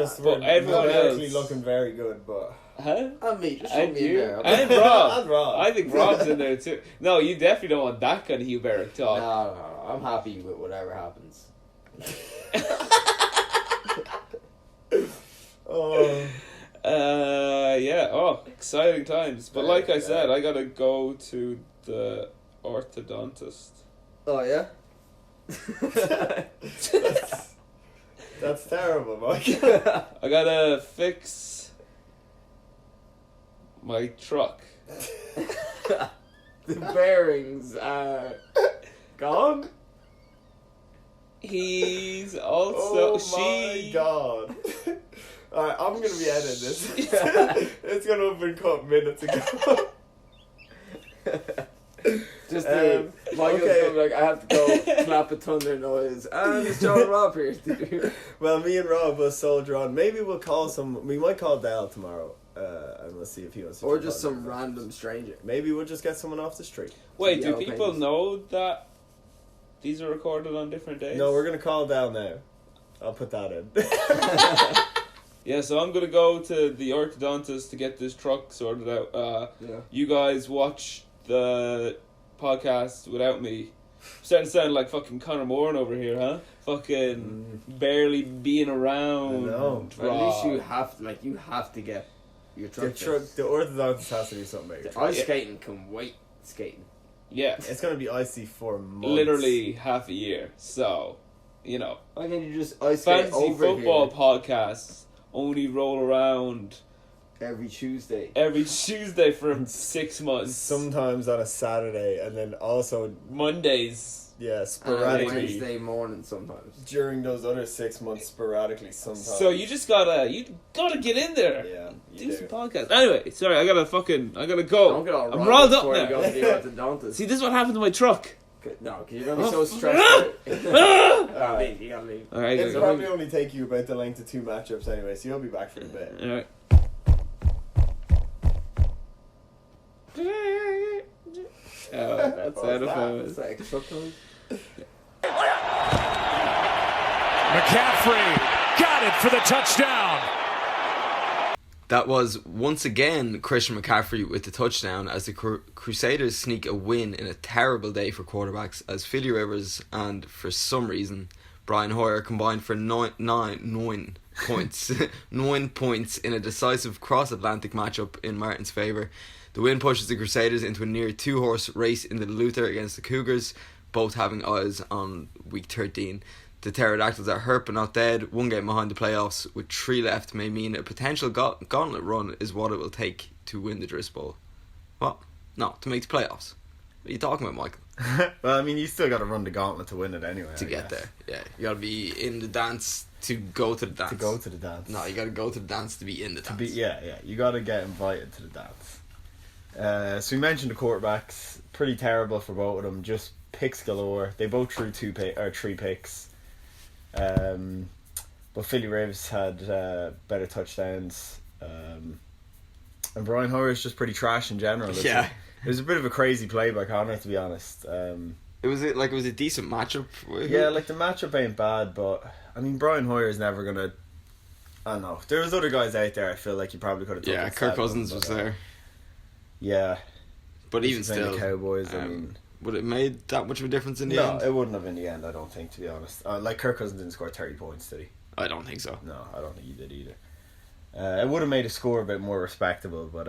everyone numerically else looking very good, but... Huh? And me, just And me in you. there. And Rob. And Rob. I think Rob's in there too. No, you definitely don't want that kind of Hugh Berwick talk. No, I'm happy with whatever happens. Yeah. Oh, exciting times. But like I said, I got to go to the orthodontist. Oh, yeah? That's terrible, Mike. I got to fix my truck. The bearings are gone? He's also... my God. Alright, I'm going to be editing this. It's going to have been cut minutes ago. Just Michael's going like, I have to go clap a thunder noise. And it's John Rob here. Well, me and Rob will soldier on. Maybe we'll call we might call Dal tomorrow. And we'll see if he wants to. Or just some random stranger. Maybe we'll just get someone off the street. Wait, do people know that these are recorded on different days? No, we're going to call Dal now. I'll put that in. Yeah, so I'm going to go to the orthodontist to get this truck sorted out. You guys watch the podcast without me. Starting to sound like fucking Conor Moore over here, huh? Fucking barely being around. I know. At least you have to get your truck. The orthodontist has to do something about your Ice skating can wait. Skating. Yeah. It's going to be icy for months. Literally half a year. So, you know. Why can't you just ice skate Fantasy over football here? podcasts only roll around every Tuesday for 6 months. Sometimes on a Saturday, and then also Mondays. Yeah, sporadically. Wednesday morning sometimes. During those other 6 months, sporadically sometimes. So you just gotta get in there. Yeah, do some podcasts. Anyway, sorry, I gotta go. Don't get all I'm riled up before now. you go to the orthodontist. See, this is what happened to my truck. No, because you're gonna be so stressed out. Alright. You gotta leave. Alright, It'll probably only take you about the length of 2 matchups anyway, so you'll be back for a bit. Alright. Oh, that's out of focus. McCaffrey got it for the touchdown. That was once again Christian McCaffrey with the touchdown as the Crusaders sneak a win in a terrible day for quarterbacks as Philly Rivers and, for some reason, Brian Hoyer combined for 9 points. 9 points in a decisive cross-Atlantic matchup in Martin's favour. The win pushes the Crusaders into a near 2-horse race in the Luther against the Cougars, both having eyes on week 13. The Pterodactyls are hurt but not dead. 1 game behind the playoffs with 3 left may mean a potential gauntlet run is what it will take to win the Drisbowl. What? No, to make the playoffs. What are you talking about, Michael? Well, I mean, you still got to run the gauntlet to win it anyway. To get there, yeah. You got to be in the dance to go to the dance. To go to the dance. No, you got to go to the dance to be in the dance. Yeah. You got to get invited to the dance. So we mentioned the quarterbacks. Pretty terrible for both of them. Just picks galore. They both threw 3 picks. But Philly Rivers had better touchdowns. And Brian Hoyer's just pretty trash in general. Yeah. It was a bit of a crazy play by Connor, to be honest. It was a decent matchup. Yeah, like the matchup ain't bad, but I mean Brian Hoyer's never gonna. I don't know. There was other guys out there. I feel like you probably could have. Yeah, Kirk Cousins was there. Yeah, but even still, the Cowboys. I mean, would it made that much of a difference in the end? No, it wouldn't have in the end. I don't think, to be honest. Like Kirk Cousins didn't score 30 points, did he? I don't think so. No, I don't think he did either. It would have made a score a bit more respectable, but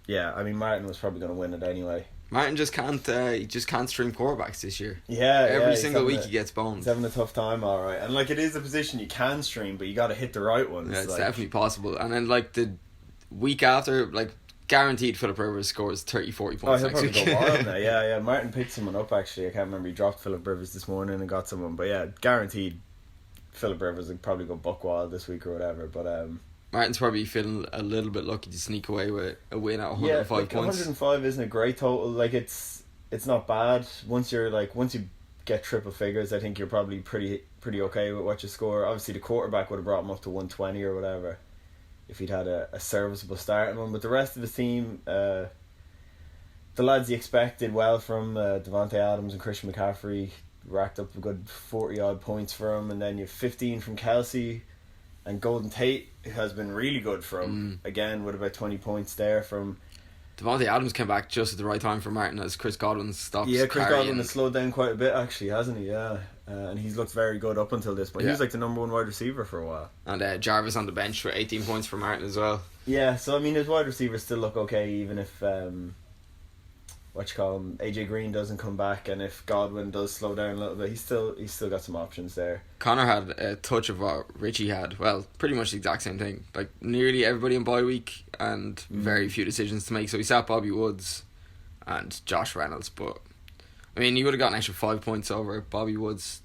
yeah, I mean Martin was probably going to win it anyway. Martin just can't stream quarterbacks this year. Yeah, every single week he gets boned. He's having a tough time, all right. And like it is a position you can stream, but you got to hit the right ones. Yeah, it's like, definitely possible. And then like the week after, like guaranteed Philip Rivers scores 30-40 points. Oh, he'll probably go wild now. Yeah. Martin picked someone up actually. I can't remember. He dropped Philip Rivers this morning and got someone, but yeah, guaranteed Philip Rivers would probably go buck wild this week or whatever. But Martin's probably feeling a little bit lucky to sneak away with a win at 105 points. 105 isn't a great total. Like it's not bad. Once you get triple figures, I think you're probably pretty okay with what you score. Obviously, the quarterback would have brought him up to 120 or whatever if he'd had a serviceable starting one. But the rest of the team, the lads you expect did well from Devontae Adams and Christian McCaffrey. Racked up a good 40 odd points for him, and then you have 15 from Kelsey, and Golden Tate has been really good from again with about 20 points there from. Devontae Adams came back just at the right time for Martin as Chris Godwin stops. Yeah, Chris Godwin has slowed down quite a bit actually, hasn't he? Yeah, and he's looked very good up until this point. He was like the number 1 wide receiver for a while. And Jarvis on the bench for 18 points for Martin as well. Yeah, so I mean his wide receivers still look okay even if AJ Green doesn't come back, and if Godwin does slow down a little bit, he's still got some options there. Connor had a touch of what Richie had. Well, pretty much the exact same thing. Like nearly everybody in bye week and very few decisions to make. So he sat Bobby Woods and Josh Reynolds, but I mean he would have got an extra 5 points over Bobby Woods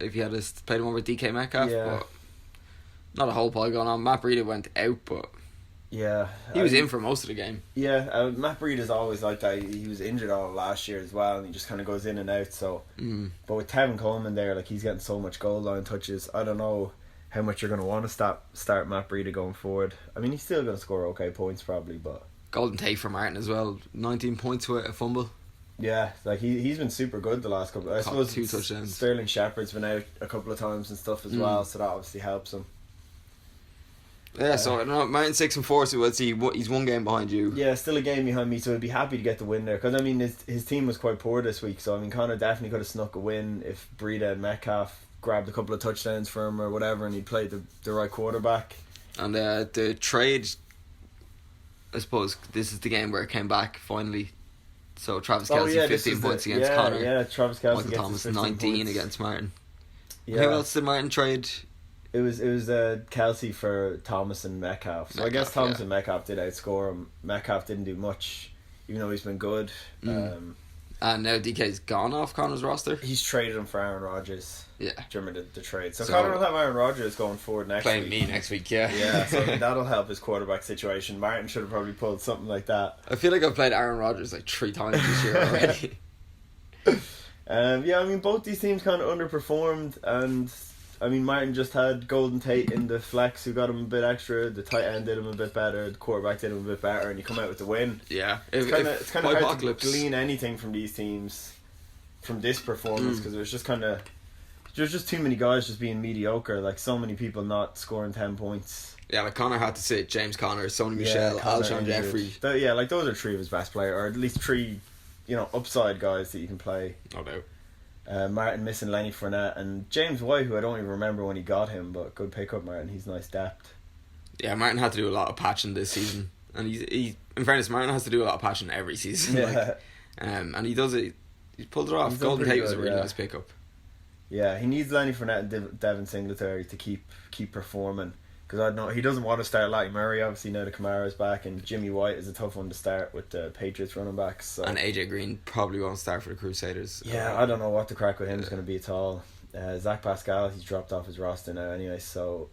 if he had played him over DK Metcalf. Yeah. But not a whole pile going on. Matt Breida went out, but yeah, he was in for most of the game. Yeah, Matt Breida is always like that. He was injured all last year as well, and he just kind of goes in and out. So, but with Tevin Coleman there, like he's getting so much goal line touches. I don't know how much you're going to want to start Matt Breida going forward. I mean, he's still going to score okay points probably, but Golden Tate for Martin as well. 19 points with a fumble. Yeah, like he's been super good the last couple. I suppose 2 touchdowns. Sterling Shepard's been out a couple of times and stuff as well, so that obviously helps him. Yeah, so I don't know. Martin 6-4, so let's see. He's 1 game behind you. Yeah, still a game behind me, so I'd be happy to get the win there. Because I mean, his team was quite poor this week, so I mean, Connor definitely could have snuck a win if Breida and Metcalf grabbed a couple of touchdowns for him or whatever, and he played the right quarterback. And the trade, I suppose this is the game where it came back finally. So Travis Kelce 15 points against Connor. Yeah, Travis Kelce. Michael Thomas 19 points against Martin. Yeah. Who else did Martin trade? It was Kelce for Thomas and Metcalf. So I guess Thomas and Metcalf did outscore him. Metcalf didn't do much, even though he's been good. And now DK's gone off Connor's roster. He's traded him for Aaron Rodgers. Yeah. Do you remember the trade? So Connor will have Aaron Rodgers going forward next week. Playing me next week, yeah. Yeah, so I mean, that'll help his quarterback situation. Martin should have probably pulled something like that. I feel like I've played Aaron Rodgers like 3 times this year already. Yeah, I mean, both these teams kind of underperformed, and I mean, Martin just had Golden Tate in the flex who got him a bit extra, the tight end did him a bit better, the quarterback did him a bit better, and you come out with the win. Yeah. It's kind of hard to glean anything from these teams from this performance, because there's just too many guys just being mediocre, like so many people not scoring 10 points. Yeah, like Connor had to sit James Conner, Sony Michel, Alshon Jeffrey. Yeah, like those are 3 of his best players, or at least 3, upside guys that you can play. No doubt. Martin missing Lenny Fournette and James White, who I don't even remember when he got him, but good pick up, Martin. He's nice depth. Yeah, Martin had to do a lot of patching this season, and he in fairness, Martin has to do a lot of patching every season. Yeah. And he does it. He's pulled it off. Golden Tate was a really nice pickup. Yeah, he needs Lenny Fournette and Devin Singletary to keep performing. Because I know he doesn't want to start Latimer Murray. Obviously, now the Kamara's back, and Jimmy White is a tough one to start with the Patriots running backs. So. And AJ Green probably won't start for the Crusaders. Yeah, I don't know what the crack with him is going to be at all. Zach Pascal, he's dropped off his roster now anyway. So,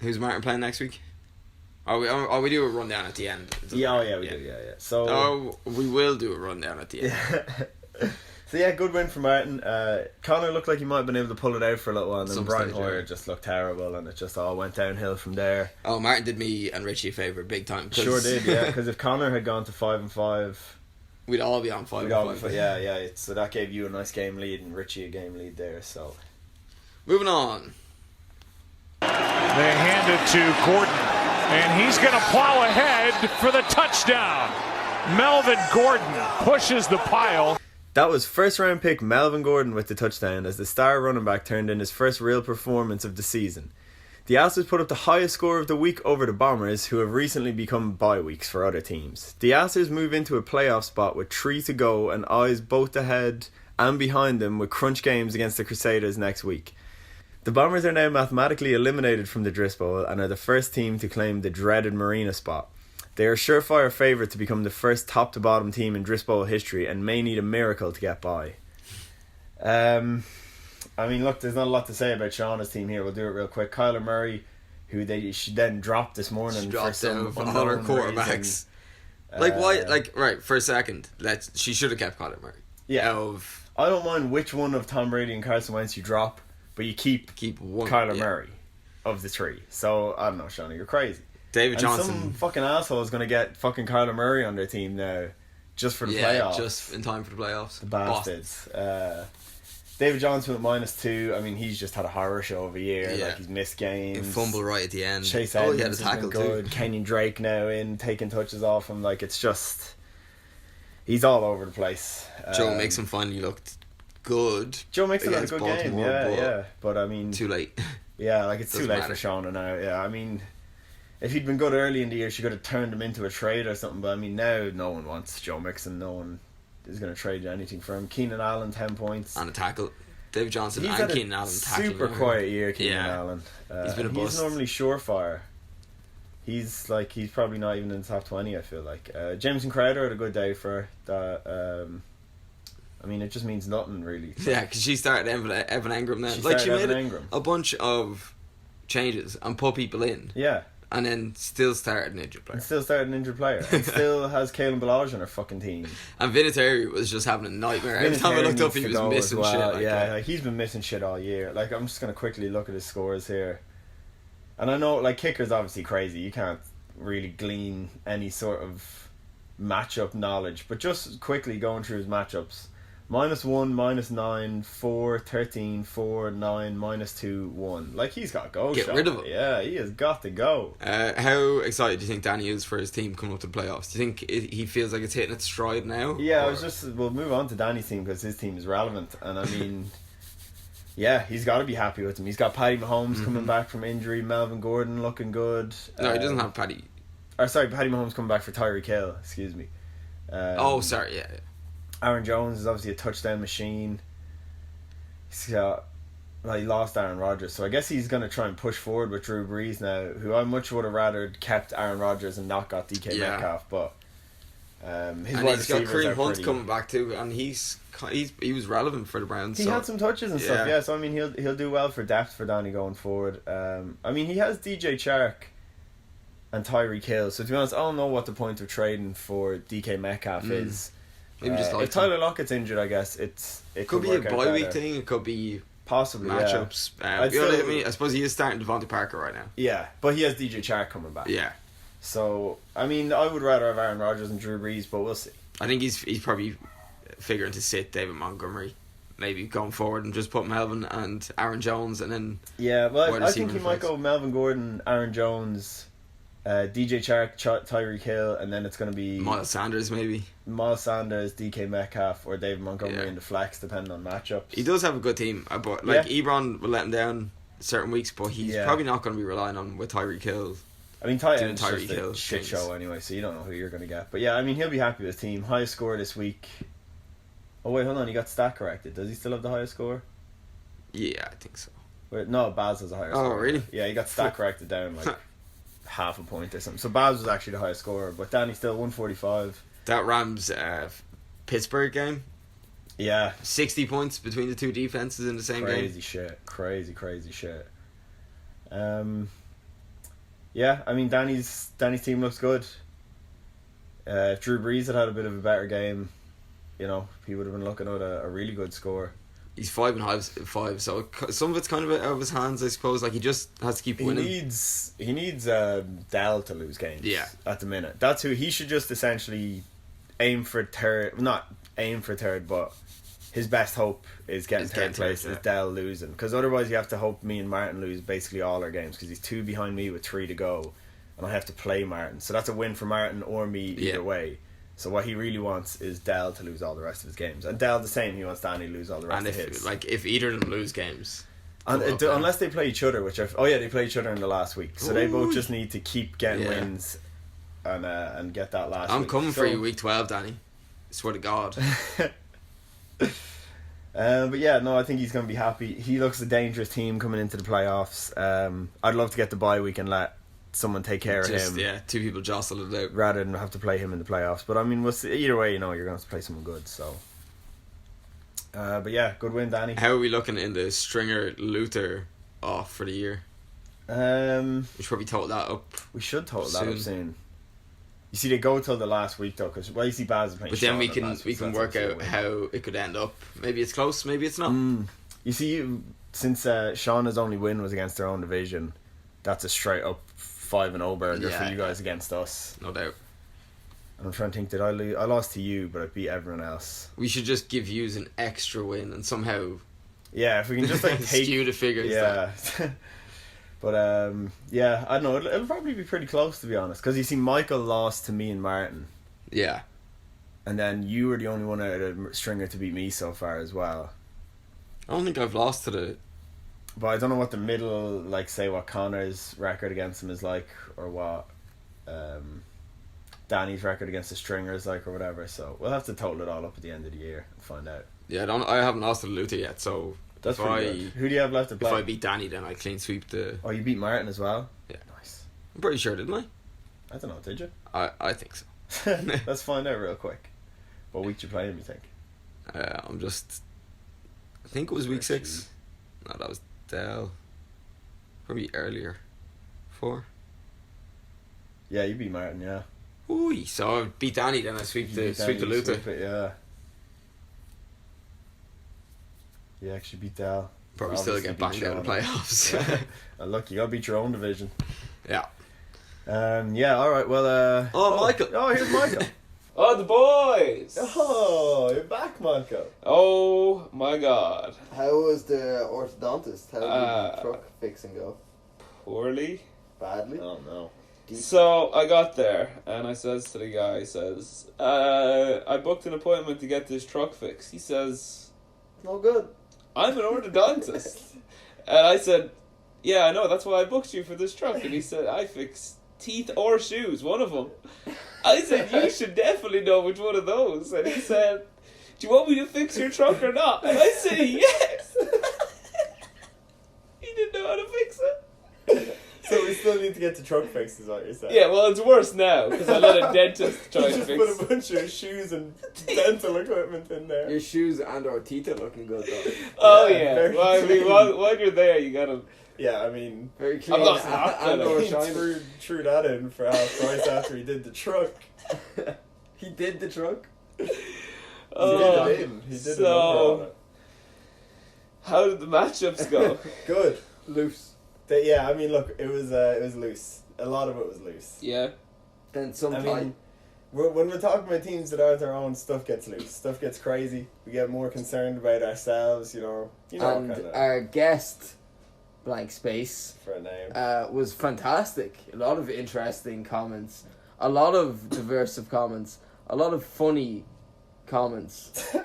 who's Martin playing next week? We do a rundown at the end. We do. So, we will do a rundown at the end. So yeah, good win for Martin. Connor looked like he might have been able to pull it out for a little while, and then Brian Hoyer just looked terrible, and it just all went downhill from there. Oh, Martin did me and Richie a favour big time. Sure did, yeah. Because if Connor had gone to 5-5, we'd all be on 5-5. Yeah. So that gave you a nice game lead, and Richie a game lead there. So moving on. They hand it to Gordon, and he's going to plow ahead for the touchdown. Melvin Gordon pushes the pile. That was first round pick Melvin Gordon with the touchdown as the star running back turned in his first real performance of the season. The Aces put up the highest score of the week over the Bombers, who have recently become bye weeks for other teams. The Aces move into a playoff spot with 3 to go and eyes both ahead and behind them with crunch games against the Crusaders next week. The Bombers are now mathematically eliminated from the Drisbowl and are the first team to claim the dreaded Marina spot. They are a surefire favourite to become the first top-to-bottom team in Drisbowl history and may need a miracle to get by. I mean, look, there's not a lot to say about Shauna's team here. We'll do it real quick. Kyler Murray, who she then dropped this morning for some other quarterbacks. Right, for a second, she should have kept Kyler Murray. Yeah. I don't mind which one of Tom Brady and Carson Wentz you drop, but you keep one, Kyler Murray of the 3. So, I don't know, Shauna, you're crazy. David Johnson. Some fucking asshole is going to get fucking Kyler Murray on their team now just for the playoffs. Just in time for the playoffs. The bastards. David Johnson with -2. I mean, he's just had a horror show of a year. Yeah. Like, he's missed games. He fumbled right at the end. Chase Edmonds has been good. Too. Kenyon Drake now in, taking touches off him. Like, it's just... He's all over the place. Joe Mixon finally looked good. Joe Mixon had a good game. Yeah. But, I mean... Too late. Yeah, like, it's too late for Shauna now. Yeah, I mean... If he'd been good early in the year, she could have turned him into a trade or something. But I mean, now no one wants Joe Mixon. No one is going to trade anything for him. Keenan Allen, 10 points. And a tackle. David Johnson and Keenan Allen tackling. Super quiet year, Keenan Allen. He's been a bust. He's normally surefire. He's probably not even in the top 20, I feel like. Jameson Crowder had a good day for that. I mean, it just means nothing, really. Yeah, because she started Evan Engram then. She made a bunch of changes and put people in. Yeah. And then still started an injured player. And still has Kalen Balaj on her fucking team. And Vinatieri was just having a nightmare. Every time I looked up, he was missing shit. Like he's been missing shit all year. Like, I'm just going to quickly look at his scores here. And I know, like, kicker's obviously crazy. You can't really glean any sort of matchup knowledge. But just quickly going through his matchups. -1, -9, 4, 13, 4, 9, -2, 1. Like, he's got to go. Get rid of him. Yeah, he has got to go. How excited do you think Danny is for his team coming up to the playoffs? Do you think he feels like it's hitting its stride now? Yeah, we'll move on to Danny's team because his team is relevant. And I mean, yeah, he's got to be happy with him. He's got Patty Mahomes coming back from injury, Melvin Gordon looking good. No, he doesn't have Patty. Patty Mahomes coming back for Tyreek Hill, excuse me. Sorry, yeah. Aaron Jones is obviously a touchdown machine. He lost Aaron Rodgers, so I guess he's going to try and push forward with Drew Brees now, who I much would have rather kept Aaron Rodgers and not got DK Metcalf. But he's got Kareem Hunt coming back too, and he was relevant for the Browns. He had some touches and stuff, yeah. So I mean, he'll do well for depth for Danny going forward. I mean, he has DJ Chark and Tyreek Hill, so to be honest, I don't know what the point of trading for DK Metcalf is. Maybe just if Tyler Lockett's injured, I guess it could be a bye week thing. It could be possibly matchups. I suppose he is starting Devontae Parker right now. Yeah, but he has DJ Chark coming back. Yeah. So I mean, I would rather have Aaron Rodgers and Drew Brees, but we'll see. I think he's probably figuring to sit David Montgomery, maybe going forward and just put Melvin and Aaron Jones, and then I think he might go Melvin Gordon, Aaron Jones, DJ Chark, Tyreek Hill, and then it's going to be Miles Sanders, DK Metcalf, or David Montgomery in the flex, depending on matchups. He does have a good team, but Ebron will let him down certain weeks, but he's probably not going to be relying on with Tyreek Hill. I mean, Tyreek Hill shit show anyway, so you don't know who you're going to get. But yeah, I mean, he'll be happy with his team. Highest score this week. Oh wait, hold on, he got stat corrected. Does he still have the highest score? Yeah, I think so. No, Baz was a higher scorer. really? Yeah, he got stat corrected down like half a point or something. So Baz was actually the highest scorer, but Danny still 145. That Rams Pittsburgh game. Yeah. 60 points between the two defenses in the same game. Crazy shit. Yeah, I mean Danny's team looks good. If Drew Brees had a bit of a better game, you know, he would have been looking at a really good score. He's 5-5, so some of it's kind of out of his hands, I suppose. Like, he just has to keep winning. He needs Dell to lose games. Yeah. At the minute, that's who he should just essentially aim for third. Not aim for third, but his best hope is getting third place. Is Dell losing, because otherwise you have to hope me and Martin lose basically all our games, because he's 2 behind me with 3 to go, and I have to play Martin. So that's a win for Martin or me either way. So what he really wants is Dell to lose all the rest of his games, and Dell the same. He wants Danny to lose all the rest of his. If either of them lose games, unless they play each other, they play each other in the last week, so they both just need to keep getting wins and get that last. I'm week. coming for you week 12, Danny. I swear to God. But yeah, no, I think he's going to be happy. He looks a dangerous team coming into the playoffs. I'd love to get the bye week and let someone take care of him. Yeah, 2 people jostle it out rather than have to play him in the playoffs. But I mean, we'll see. Either way, you know, you're going to have to play someone good. So, but yeah, good win, Danny. How are we looking in the Stringer Luther off for the year? We should probably total that up. We should total that up soon. You see, they go till the last week though, because you see Baz playing. But then we can work out how it could end up. Maybe it's close, maybe it's not. You see, since Shauna's only win was against their own division, that's a straight up 5-0 burger for you guys against us. No doubt. And I'm trying to think, did I lose? I lost to you, but I beat everyone else. We should just give yous an extra win and somehow. Yeah, if we can just like take skew the figures. Yeah. But yeah, I don't know. It'll probably be pretty close, to be honest, because you see, Michael lost to me and Martin. Yeah. And then you were the only one out of Stringer to beat me so far as well. I don't think I've lost to the. But I don't know what the middle, like, say what Connor's record against him is like, or what Danny's record against the Stringer is like, or whatever. So we'll have to total it all up at the end of the year and find out. Yeah, I haven't lost to the Luther yet, so. That's pretty good. Who do you have left to play? If I beat Danny, then I clean sweep the. Oh, you beat Martin as well? Yeah. Nice. I'm pretty sure, didn't I? I don't know, did you? I think so. Let's find out real quick. What week did you play him, you think? I think it was week 6. No, that was Dell. Probably earlier. 4. Yeah, you beat Martin, yeah. Ooh, so I beat Danny, then I sweep the Luther. Sweep it, yeah. You actually beat Dal. Probably still get banged out in the playoffs. Yeah. Look, you gotta beat your own division. Yeah. Yeah, alright, well Michael. Oh, here's Michael. Oh, the boys! Oh, you're back, Michael. Oh my God. How was the orthodontist? How did the truck fixing go? Poorly. Badly? Oh no. So I got there and I says to the guy, I booked an appointment to get this truck fixed. He says, no good. I'm an orthodontist. And I said, yeah, I know, that's why I booked you for this truck. And he said, I fix teeth or shoes, one of them. I said, you should definitely know which one of those. And he said, do you want me to fix your truck or not? And I said, yes. He didn't know how to fix it. So we still need to get the truck fixed, is what you're saying? Yeah, well, it's worse now, because I let a dentist try to just fix it. put a bunch of shoes and dental equipment in there. Your shoes and our teeth are looking good, though. Oh, yeah. Well, I mean, while you're there, you gotta... Yeah, I mean... Very clean. And threw that in for half price after he did the truck. He did the truck? He did the number on it. How did the matchups go? Good. Loose. Yeah, I mean, look, it was loose. A lot of it was loose. Yeah. Then sometimes... I mean, when we're talking about teams that aren't our own, stuff gets loose. Stuff gets crazy. We get more concerned about ourselves, you know. And kinda, our guest, blank space, for a name, was fantastic. A lot of interesting comments. A lot of diverse comments. A lot of funny comments.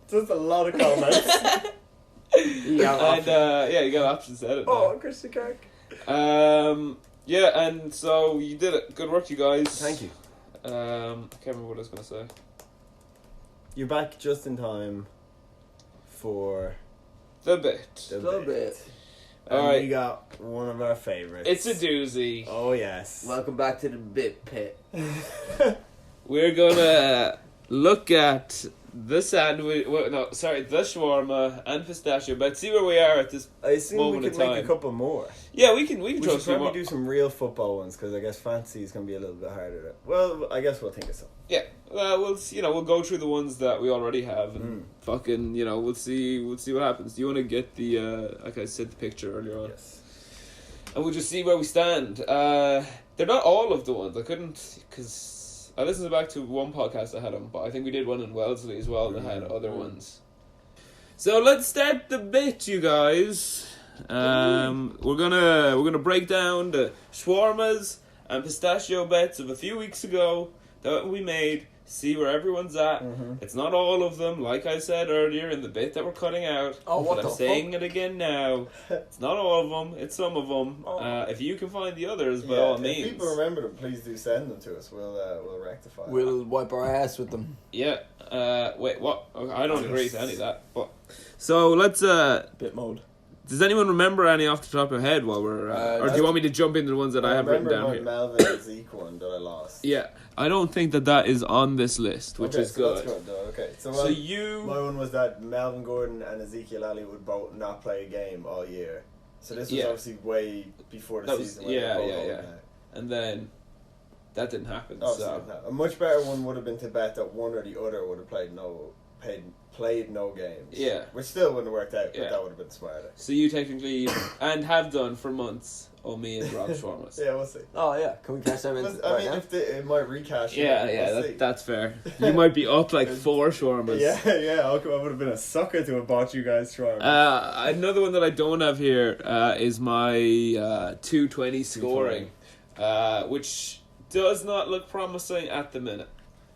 Just a lot of comments. You got options to edit. Oh, Christian Kirk. Yeah, and so you did it. Good work, you guys. Thank you. I can't remember what I was going to say. You're back just in time for the bit. And we got one of our favorites. It's a doozy. Oh, yes. Welcome back to the bit pit. We're gonna look at the sandwich. The shawarma and pistachio. But see where we are at this I assume moment we in can time. make a couple more. Yeah, we can. We throw should some probably more. do some real football ones because I guess fantasy is going to be a little bit harder. Well, I guess we'll think of some. Yeah, we'll go through the ones that we already have and fucking we'll see what happens. Do you want to get the like I said, the picture earlier on? Yes. And we'll just see where we stand. They're not all of the ones. I couldn't because I listened back to one podcast I had them, but I think we did one in Wellesley as well that had other ones. So let's start the bit, you guys. We're gonna break down the shawarmas and pistachio bets of a few weeks ago that we made. See where everyone's at. It's not all of them, like I said earlier in the bit that we're cutting out. Oh, what but I'm the saying fuck? it again now. It's not all of them. It's some of them. If you can find the others, by all means. If people remember them, please do send them to us. We'll rectify. We'll wipe our ass with them. Yeah. Wait, what? I don't agree to any of that. But so let's Bit mode. Does anyone remember any off the top of your head while we're or do you want me to jump into the ones that I have written down here? Melvin and Zeke one that I lost. Yeah. I don't think that is on this list, which is good. That's good though. Okay. So my one was that Melvin Gordon and Ezekiel Elliott would both not play a game all year. So this was obviously way before the season. Yeah. And then that didn't happen. So a much better one would have been to bet that one or the other would have played no games. Yeah. Which still wouldn't have worked out, but Yeah. that would have been smarter. So you technically and have done for months me and Rob shawarmas. Yeah, we'll see. Oh yeah, can we cash them in? I mean, if it might recash. That's fair. You might be up like 4 shawarmas. Yeah. I would have been a sucker to have bought you guys shawarma. Another one that I don't have here is my 220 scoring, which does not look promising at the minute.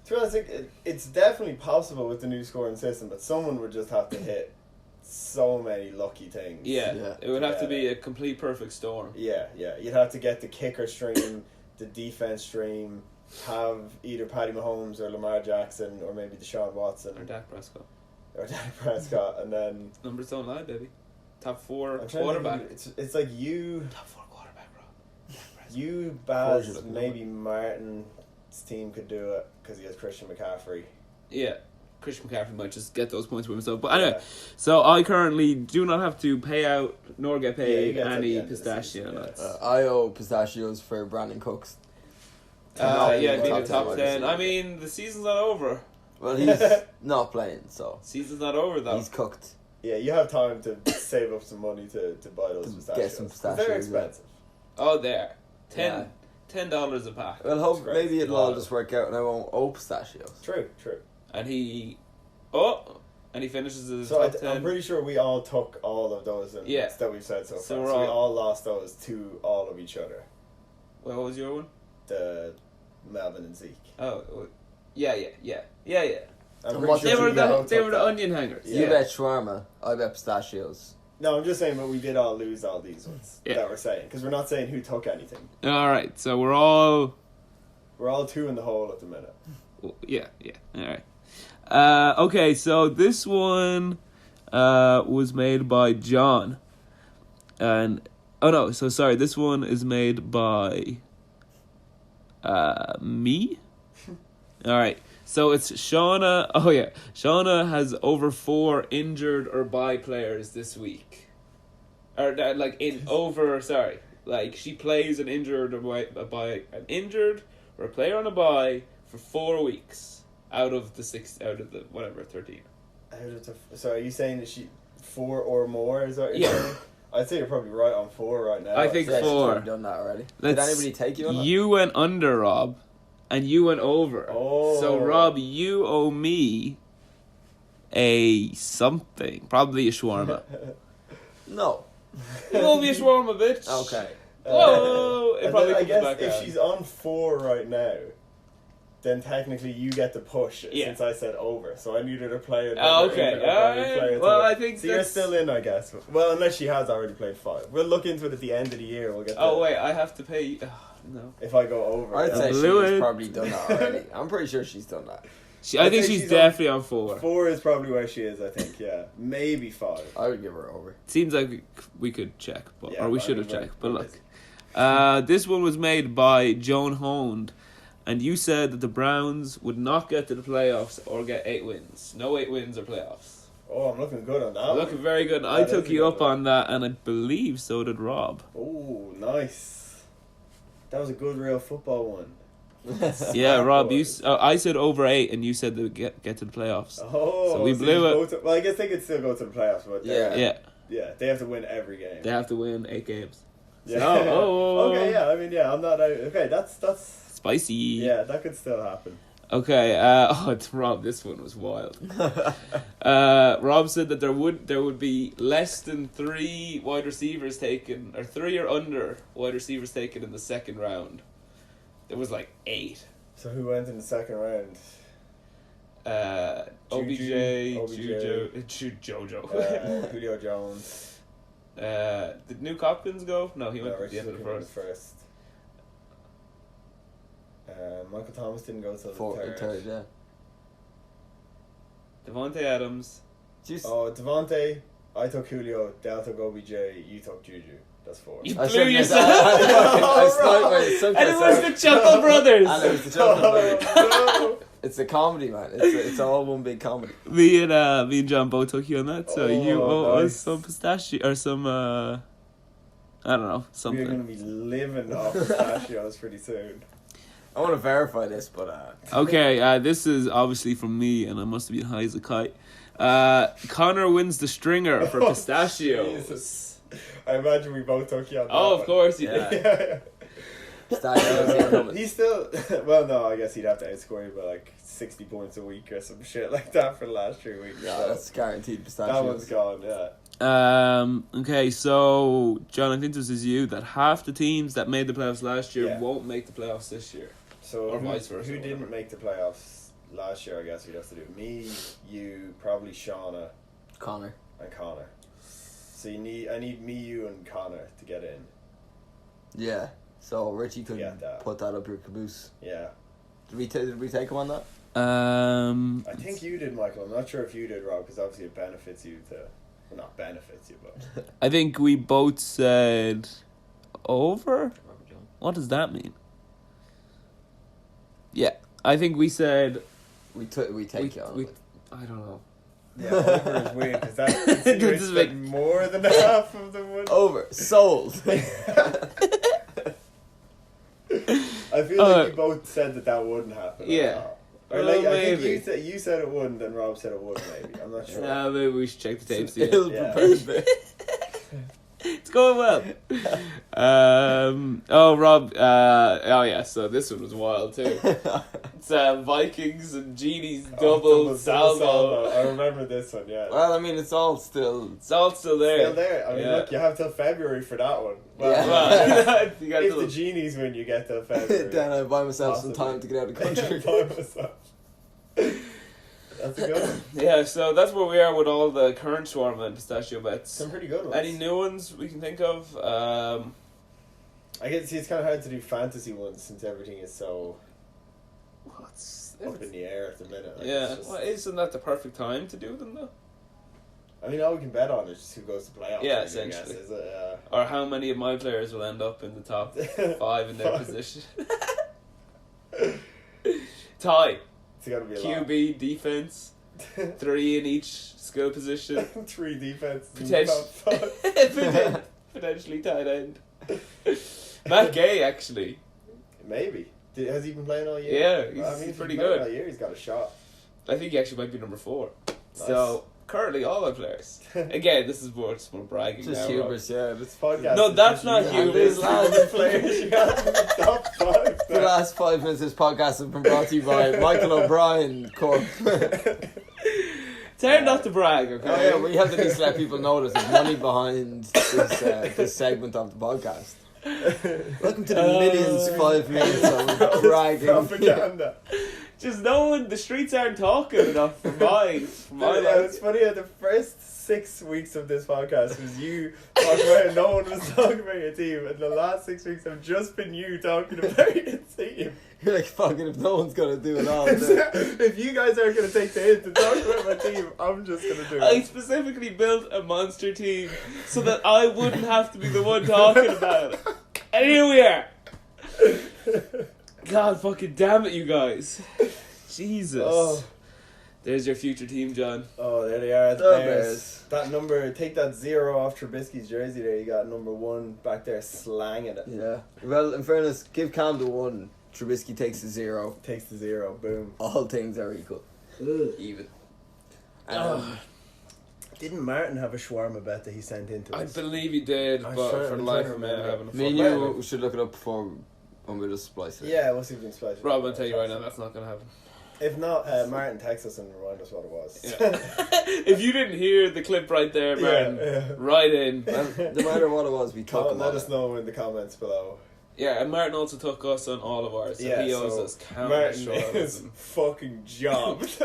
To be honest, it's definitely possible with the new scoring system, but someone would just have to hit so many lucky things. Yeah. It would have to be a complete perfect storm. Yeah. You'd have to get the kicker stream, the defense stream, have either Patty Mahomes or Lamar Jackson or maybe Deshaun Watson. Or Dak Prescott. And then... Numbers don't lie, baby. Top 4 I'm quarterback. It's like you... Top 4 quarterback, Rob. You, Baz, maybe Martin's team could do it because he has Christian McCaffrey. Yeah. Christian McCaffrey might just get those points for himself. But anyway, so I currently do not have to pay out nor get paid any pistachio nuts. I owe pistachios for Brandon Cooks. Being the top 10. I mean, the season's not over. Well, he's not playing, so... Season's not over, though. He's cooked. Yeah, you have time to save up some money to buy those pistachios. Get some pistachios. They're expensive. Oh, there. $10 a pack. Well, maybe it'll all just work out and I won't owe pistachios. True. And he finishes as top 10. I'm pretty sure we all took all of those that we've said so far. So we all lost those to all of each other. Well, what was your one? The Melvin and Zeke. Oh, yeah. They were the onion hangers. You bet shawarma, I bet pistachios. No, I'm just saying, but we did all lose all these ones that we're saying because we're not saying who took anything. All right, so we're all 2 in the hole at the minute. Yeah. All right. Okay, so this one was made by John, and this one is made by me. All right, so it's Shauna. Oh yeah, Shauna has over 4 injured or bye players this week, or she plays an injured or a player on a bye for 4 weeks. Out of the 13. So are you saying that she 4 or more? Is that what you're saying? I'd say you're probably right on 4 right now. I think 4. She's done that already. Did anybody take you on that? You went under, Rob, and you went over. Oh. So Rob, you owe me a something, probably a shawarma. No. You owe me a shawarma, bitch. Okay. Whoa! It probably I guess back if out. she's on 4 right now, then technically you get to push since I said over. So I needed a player. Okay. Well, I think you're still in, I guess. Well, unless she has already played 5. We'll look into it at the end of the year. We'll get. Wait, I have to pay. No. If I go over, I'd say she's probably done that already. I'm pretty sure she's done that. I think she's definitely on 4. 4 is probably where she is, I think, yeah. Maybe 5. I would give her over. Seems like we could check, or we should have checked. But look, this one was made by Joan Hond, and you said that the Browns would not get to the playoffs or get 8 wins. No 8 wins or playoffs. Oh, I'm looking good on that. Looking very good. I took you up on that, and I believe so did Rob. Oh, nice. That was a good real football one. Yeah, Rob, I said over 8, and you said they would get to the playoffs. Oh, so we blew it. Well, I guess they could still go to the playoffs, but yeah, they have to win every game. They have to win 8 games. Yeah. So, okay, yeah. I mean, yeah, I'm not out. Okay, that's spicy. Yeah, that could still happen. Okay, it's Rob. This one was wild. Rob said that there would be less than 3 wide receivers taken, or 3 or under wide receivers taken in the second round. There was like 8. So who went in the second round? OBJ, Jojo, Julio Jones. Did Nuke Hopkins go? No, he went at the end of the first. Michael Thomas didn't go till the third, yeah. Devontae Adams. Devontae. I took Julio. Dal took OBJ. You took Juju. That's 4. You blew yourself. And it was the Chuckle Brothers. And it was the Chuckle Brothers. It's a comedy, man. It's all one big comedy. Me and John both took you on that. So you owe us some pistachio or some I don't know, something. We're gonna be living off pistachios pretty soon. I want to verify this, but okay, this is obviously from me, and I must have been high as a kite. Connor wins the stringer for pistachios. Jesus. I imagine we both took you on that. Oh, of course, yeah. pistachios. He's still. Well, no, I guess he'd have to outscore you by like 60 points a week or some shit like that for the last 3 weeks. Yeah, so that's guaranteed pistachios. That one's gone. Yeah. Okay, so John, I think this is you that half the teams that made the playoffs last year won't make the playoffs this year. So or vice versa. Who didn't make the playoffs last year? I guess we'd have to do me, you, probably Shauna, Connor. and Connor. So I need me, you, and Connor to get in. Yeah. So Richie could put that up your caboose. Yeah. Did we take him on that? I think you did, Michael. I'm not sure if you did, Rob, because obviously it benefits you to. Well, not benefits you, but. I think we both said over. What does that mean? Yeah, I think we said we take you on. I don't know. Yeah, over is weird because that insinuates that more than half of them would. Over sold. I feel like you both said that wouldn't happen. Yeah. Or like, I think you said it wouldn't, and Rob said it would. Maybe I'm not sure. Yeah, maybe we should check the tapes. It's going well. Rob. Yeah. So this one was wild too. It's Vikings and Genie's double salvo. I remember this one. Yeah. Well, I mean, it's all still there. Still there. I mean, look, you have till February for that one. Well, if the Genies win, you get till February. Then I buy myself some time to get out of the country. Buy myself. That's a good one. Yeah, so that's where we are with all the current shawarma and pistachio bets. Some pretty good ones. Any new ones we can think of? I guess it's kind of hard to do fantasy ones since everything is so up in the air at the minute. Like, yeah, well, isn't that the perfect time to do them though? I mean, all we can bet on is just who goes to playoffs. Yeah, essentially. Or how many of my players will end up in the top 5 in their position. Tie. It's got to be a QB, lot. defense, 3 in each skill position. 3 defense. Potentially tight end. Matt Gay, actually. Maybe. Has he been playing all year? Yeah, he's pretty good. All year, he's got a shot. I think he actually might be number 4. Nice. So currently all our players. Again, this is more bragging. Just now, hubris, yeah. This podcast. No, that's not hubris. The players you got in the top 5. The last 5 minutes of this podcast have been brought to you by Michael O'Brien Corp. Try not to brag, okay? Oh yeah, we have to at least let people know there's money behind this segment of the podcast. Welcome to the millions 5 minutes of bragging. Propaganda. Just no one, the streets aren't talking enough for my life. It's funny how the first 6 weeks of this podcast was you talking about it, no one was talking about your team, and the last 6 weeks have just been you talking about your team. You're like, fucking, if no one's gonna do it all. If you guys aren't gonna take the hint to talk about my team, I'm just gonna do it. I specifically built a monster team so that I wouldn't have to be the one talking about it. And here we are. God fucking damn it, you guys. Jesus. Oh. There's your future team, John. Oh, there they are. The The Bears. Bears. That number, take that 0 off Trubisky's jersey there. You got number 1 back there slanging it. Yeah. Well, in fairness, give Cam the 1. Trubisky takes the 0. Takes the 0. Boom. All things are equal. Even. Didn't Martin have a shawarma bet that he sent into I us? believe he did, I'm but trying- for I'm the life trying of to me, I remember. haven't a Me and fucking you should look it up before when we just splice it. Yeah, we'll see if we can splice it. Rob, I'll tell you right now, that's not going to happen. If not, Martin text us and remind us what it was. Yeah. If you didn't hear the clip right there, Martin, right in. Well, no matter what it was, we took him Let on us it. know in the comments below. Yeah, and Martin also took us on all of ours, so he owes us countless Martin is shawarmas. fucking jobbed.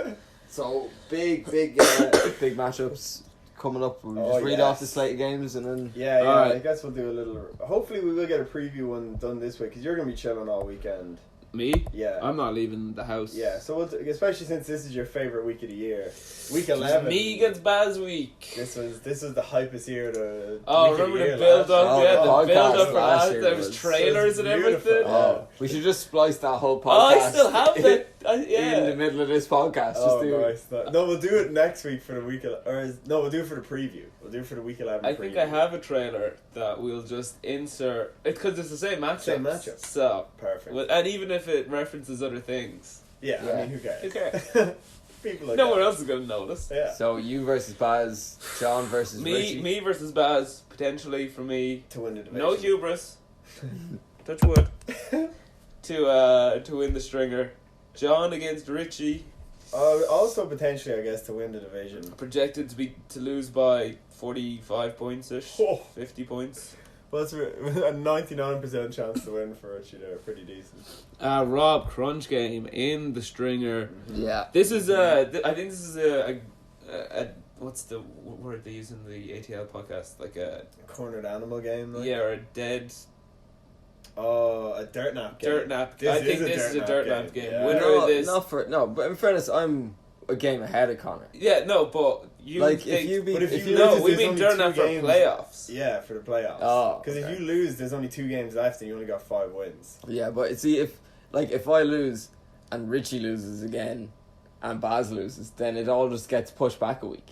So, big matchups coming up. We'll just read off the slate of games and then... Yeah, Alright. I guess we'll do a little... Hopefully we will get a preview one done this week, because you're going to be chilling all weekend. Me? Yeah. I'm not leaving the house. Yeah, so especially since this is your favourite week of the year. Week 11. Me against Baz week. This was the hypest year of the Oh, week of remember year the build last up? year. Yeah, the podcast build up for last that. year There was was- trailers and beautiful. everything. Oh. We should just splice that whole podcast. Oh, I still have that. Yeah. In the middle of this podcast. Oh, Just do nice. No, we'll do it next week for the week... we'll do it for the preview. We'll do it for the week 11 I preview. think I have a trailer that we'll just insert. Because it's the same matchup. Same matchup. So, Perfect. and even if it references other things, Yeah, Yeah. I mean, who cares? who cares? People like No one that. else is going to notice. Yeah. So, you versus Baz, John versus Richie. Me versus Baz, potentially for me. To win the division. No hubris. Touch wood. To win the stringer. John against Richie. Also potentially, I guess, to win the division. Projected to lose by 45 points ish. Oh. 50 points. Well, it's a 99% chance to win for Richie there. Pretty decent. Rob, crunch game in the stringer. Yeah. This is I think this is a what's the word they use in the ATL podcast? Like a Cornered animal game. Like? or a dead Oh, a dirt nap game. dirt nap. This I think is this is a dirt nap game. Yeah. Winner of this. But in fairness, I'm a game ahead of Connor. Yeah, no, but you Like, think, if you beat... but if you no, lose, we there's mean only dirt 2 nap for games. playoffs. Yeah, for the playoffs. Oh, Because okay. if you lose, there's only 2 games left and you only got 5 wins. Yeah, but see, if I lose and Richie loses again and Baz loses, then it all just gets pushed back a week.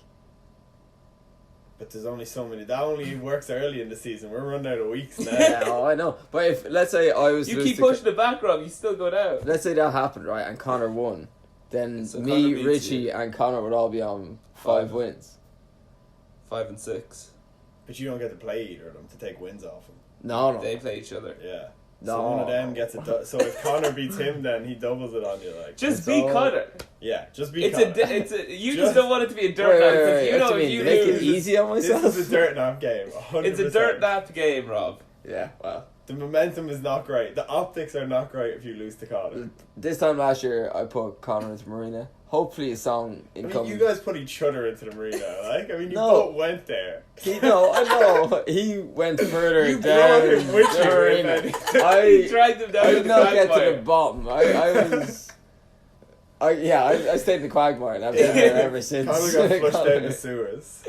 But there's only so many. That only works early in the season. We're running out of weeks now. Yeah, oh, I know. But if, let's say I was You lose keep to- pushing it back, Rob. You still go down. Let's say that happened, right, and Connor won. Then So Connor me, beats Richie, you. and Connor would all be on 5 wins. 5 and 6. But you don't get to play either of them to take wins off them. No. They play each other. Yeah. No. So one of them gets it. So if Connor beats him, then he doubles it on you. Like Just It's be all- Connor. yeah, just beat It's Connor. you just Just- don't want it to be a dirt nap because you know what do if you you mean? Make it lose, easy on This myself? is a dirt nap game. 100%. it's a dirt nap game, Rob. Yeah, well. The momentum is not great. The optics are not great if you lose to Connor. This time last year, I put Connor into Marina. Hopefully a song I mean, incoming. you guys put each other into the marina. Like, I mean, you No. both went there. No, I know. He went further You down brought him with the you. arena. if You I dragged them down I to did the not get to quagmire. the bottom. I was... I stayed in the quagmire and I've been there ever since. Connor got flushed down Connor. the sewers.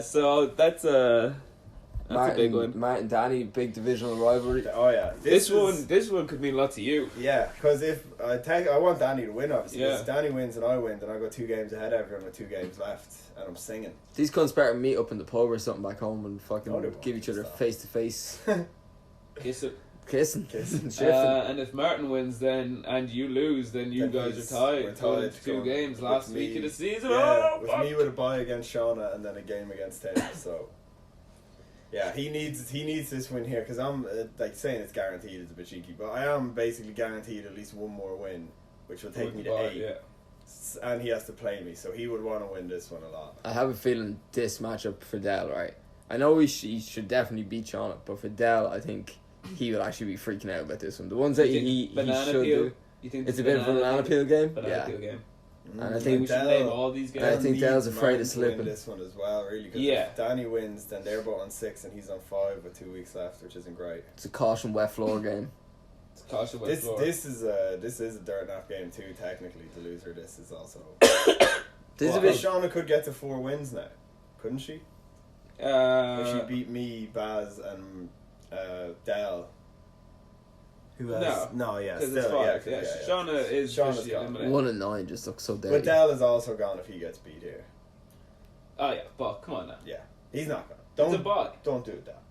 So that's a big one. Martin Danny, big divisional rivalry. Oh yeah, This one could mean a lot to you. Yeah, because if I want Danny to win, obviously. Yeah. If Danny wins and I win, then I got 2 games ahead of everyone with 2 games left, and I'm singing. These cunts better meet up in the pub or something back home and fucking No, they won't. give each other Stop. face to face Kiss it. kissing. Kissing. Shifting. And if Martin wins, then and you lose, then you Then guys he's- are tied. we're Going tied, 2 going games with last me. week of the season. Yeah, Oh, with fuck. me with a bye against Shauna and then a game against him. So yeah, he needs this win here because I'm like saying it's guaranteed is a bit cheeky, but I am basically guaranteed at least 1 more win, which will take me to 8. Yeah. And he has to play me, so he would want to win this one a lot. I have a feeling this matchup for Dell, right? I know he should definitely beat Shauna, but for Dell, I think he will actually be freaking out about this one. The ones that he Banana should peel. do. You think It's a bit of a banana peel game. Banana peel game. And I think we should name all these games. I think Dell's afraid of slipping. Win this one as well, really. Cause if Danny wins, then they're both on 6 and he's on 5 with 2 weeks left, which isn't great. It's a caution wet floor game. It's a caution wet floor. This is a dirt nap game too. Technically, the loser of this is also. Shauna could get to 4 wins now, couldn't she? If she beat me, Baz, and Dell. Who else? No, yeah, still, it's 5. Yeah. Shauna is Shauna's gone. 1 and 9 just looks so dirty. But Dell is also gone if he gets beat here. Oh yeah, but come on now. Yeah, he's not gone. It's a bye. Don't do it, Dell.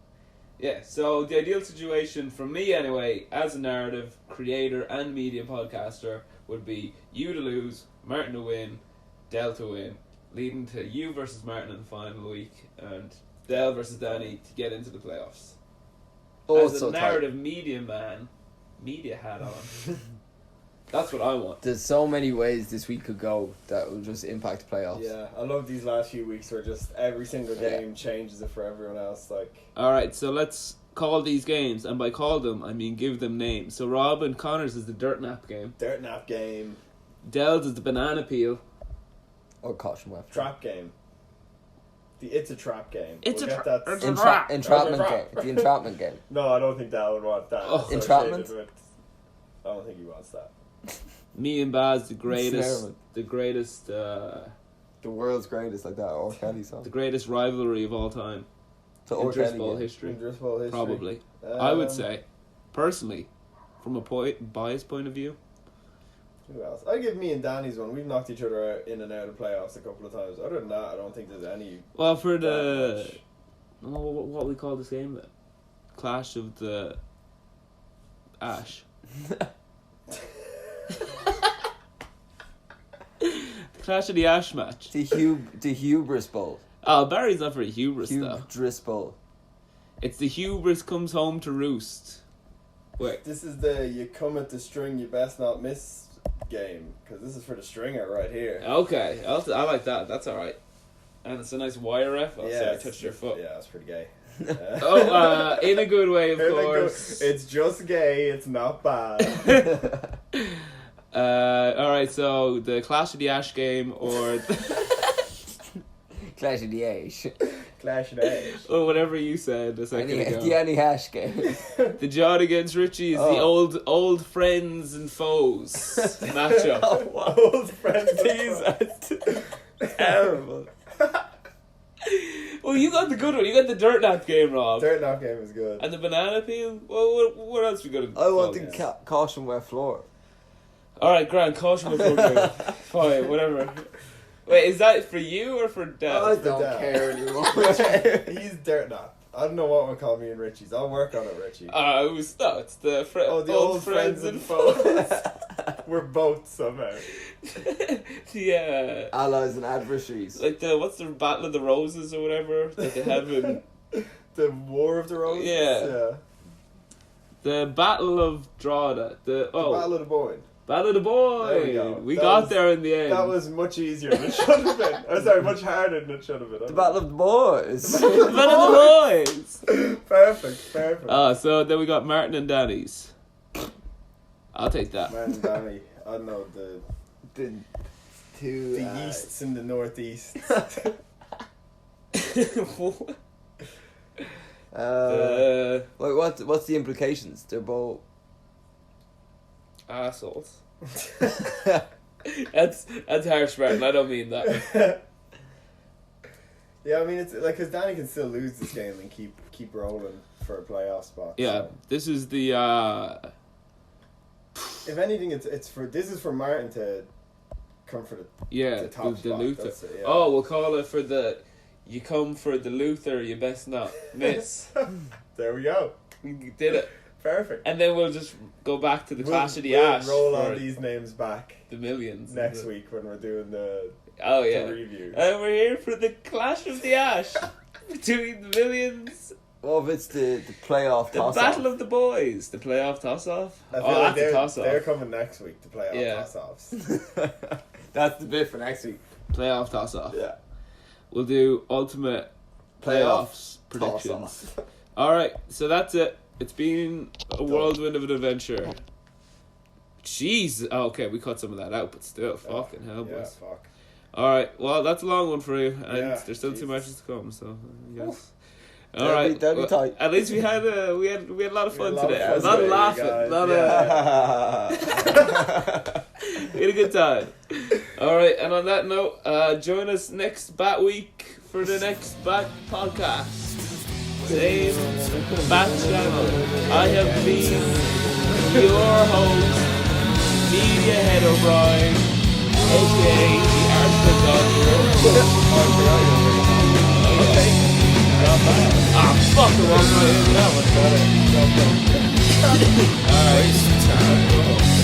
Yeah, so the ideal situation for me anyway, as a narrative creator and media podcaster, would be you to lose, Martin to win, Dell to win, leading to you versus Martin in the final week, and Dell versus Danny to get into the playoffs. As a narrative media hat on. That's what I want. There's so many ways this week could go that will just impact playoffs. Yeah, I love these last few weeks where just every single game changes it for everyone else. Alright, so let's call these games, and by call them, I mean give them names. So Rob and Connors is the dirt nap game. Dirt nap game. Dell's is the banana peel. Or caution wet. Trap game. It's a trap game. It's a trap. Entrapment game. The entrapment game. No, I don't think Dell would want that. Entrapment? I don't think he wants that. Me and Baz, the greatest, the world's greatest, like that R. Kelly song. the greatest rivalry of all time So in Drisbowl history. Probably, I would say, personally, from a biased point of view. Who else? I'd give me and Danny's one. We've knocked each other out in and out of playoffs a couple of times. Other than that, I don't think there's any. Well, for what we call this game then? Clash of the Ash. Clash of the Ash match. The Hubris Bowl. Oh, Barry's not very hubris though. Drisbowl. It's the hubris comes home to roost. Wait. This is the you come at the string you best not miss game, because this is for the stringer right here. Okay, I like that. That's all right. And it's a nice wire ref. I'll say I touched your foot. Yeah, that's pretty gay. In a good way, of course. It's just gay. It's not bad. All right, so the Clash of the Ash game or Clash of the Ash. Clash of the Ash. Or whatever you said a second ago. The Annie Hash game. The John against Richie is the old friends and foes matchup. Old friends and foes. Terrible. Well, you got the good one. You got the dirt nap game, Rob. Dirt nap game is good. And the banana peel. Well, what else we got? I want the caution wet floor. All right, grand caution with floor. Fine, whatever. Wait, is that for you or for Dad? I don't care anymore. He's dirt nap. I don't know what we'll call me and Richie's. I'll work on it, Richie. It's the old friends and foes. We're both somehow. Yeah. Allies and adversaries. Like what's the Battle of the Roses or whatever that they have in the War of the Roses. Yeah. The Battle of Drogheda. The Battle of the Boyne. Battle of the Boyne. We got there in the end. That was much easier than it should have been. I'm sorry, much harder than it should have been. The Battle of the Boys. The Battle of the Boys. Perfect. So then we got Martin and Danny's. I'll take that. Martin and Danny. I don't know the yeasts in the northeast. What's the implications? They're both assholes. That's harsh, Martin. I don't mean that. Yeah, I mean it's like because Danny can still lose this game and keep rolling for a playoff spot. Yeah, so. This is the. If anything, this is for Martin to come for the top the spot. Luther. It, yeah. Oh, we'll call it for the. You come for the Luther, you best not miss. There we go. We did it. Perfect. And then we'll just go back to the Clash of the Ash. Roll all these names back. The millions. Next week when we're doing the review. And we're here for the Clash of the Ash. Between the millions. Well, if it's the playoff toss-off. The Battle of the Boys. The playoff toss-off. That's a toss-off. They're coming next week, the playoff toss-offs. That's the bit for next week. Playoff toss-off. Yeah. We'll do ultimate playoffs predictions. Alright, so that's it. It's been a whirlwind of an adventure. Jeez. Oh, okay, we cut some of that out, but still, fucking hell, boys. Yeah, fuck. Alright, well, that's a long one for you, and there's still 2 matches to come, so, yes. Alright, that'd be tight. At least we had a lot of fun today. A lot of laughing. We had a good time. Alright, and on that note, join us next Bat Week for the next Bat Podcast. Same Bat channel. I have been your host, Media Head O'Brien, aka the Arsenal Doctor. Okay. Fuck the wrong way. That was better. Alright.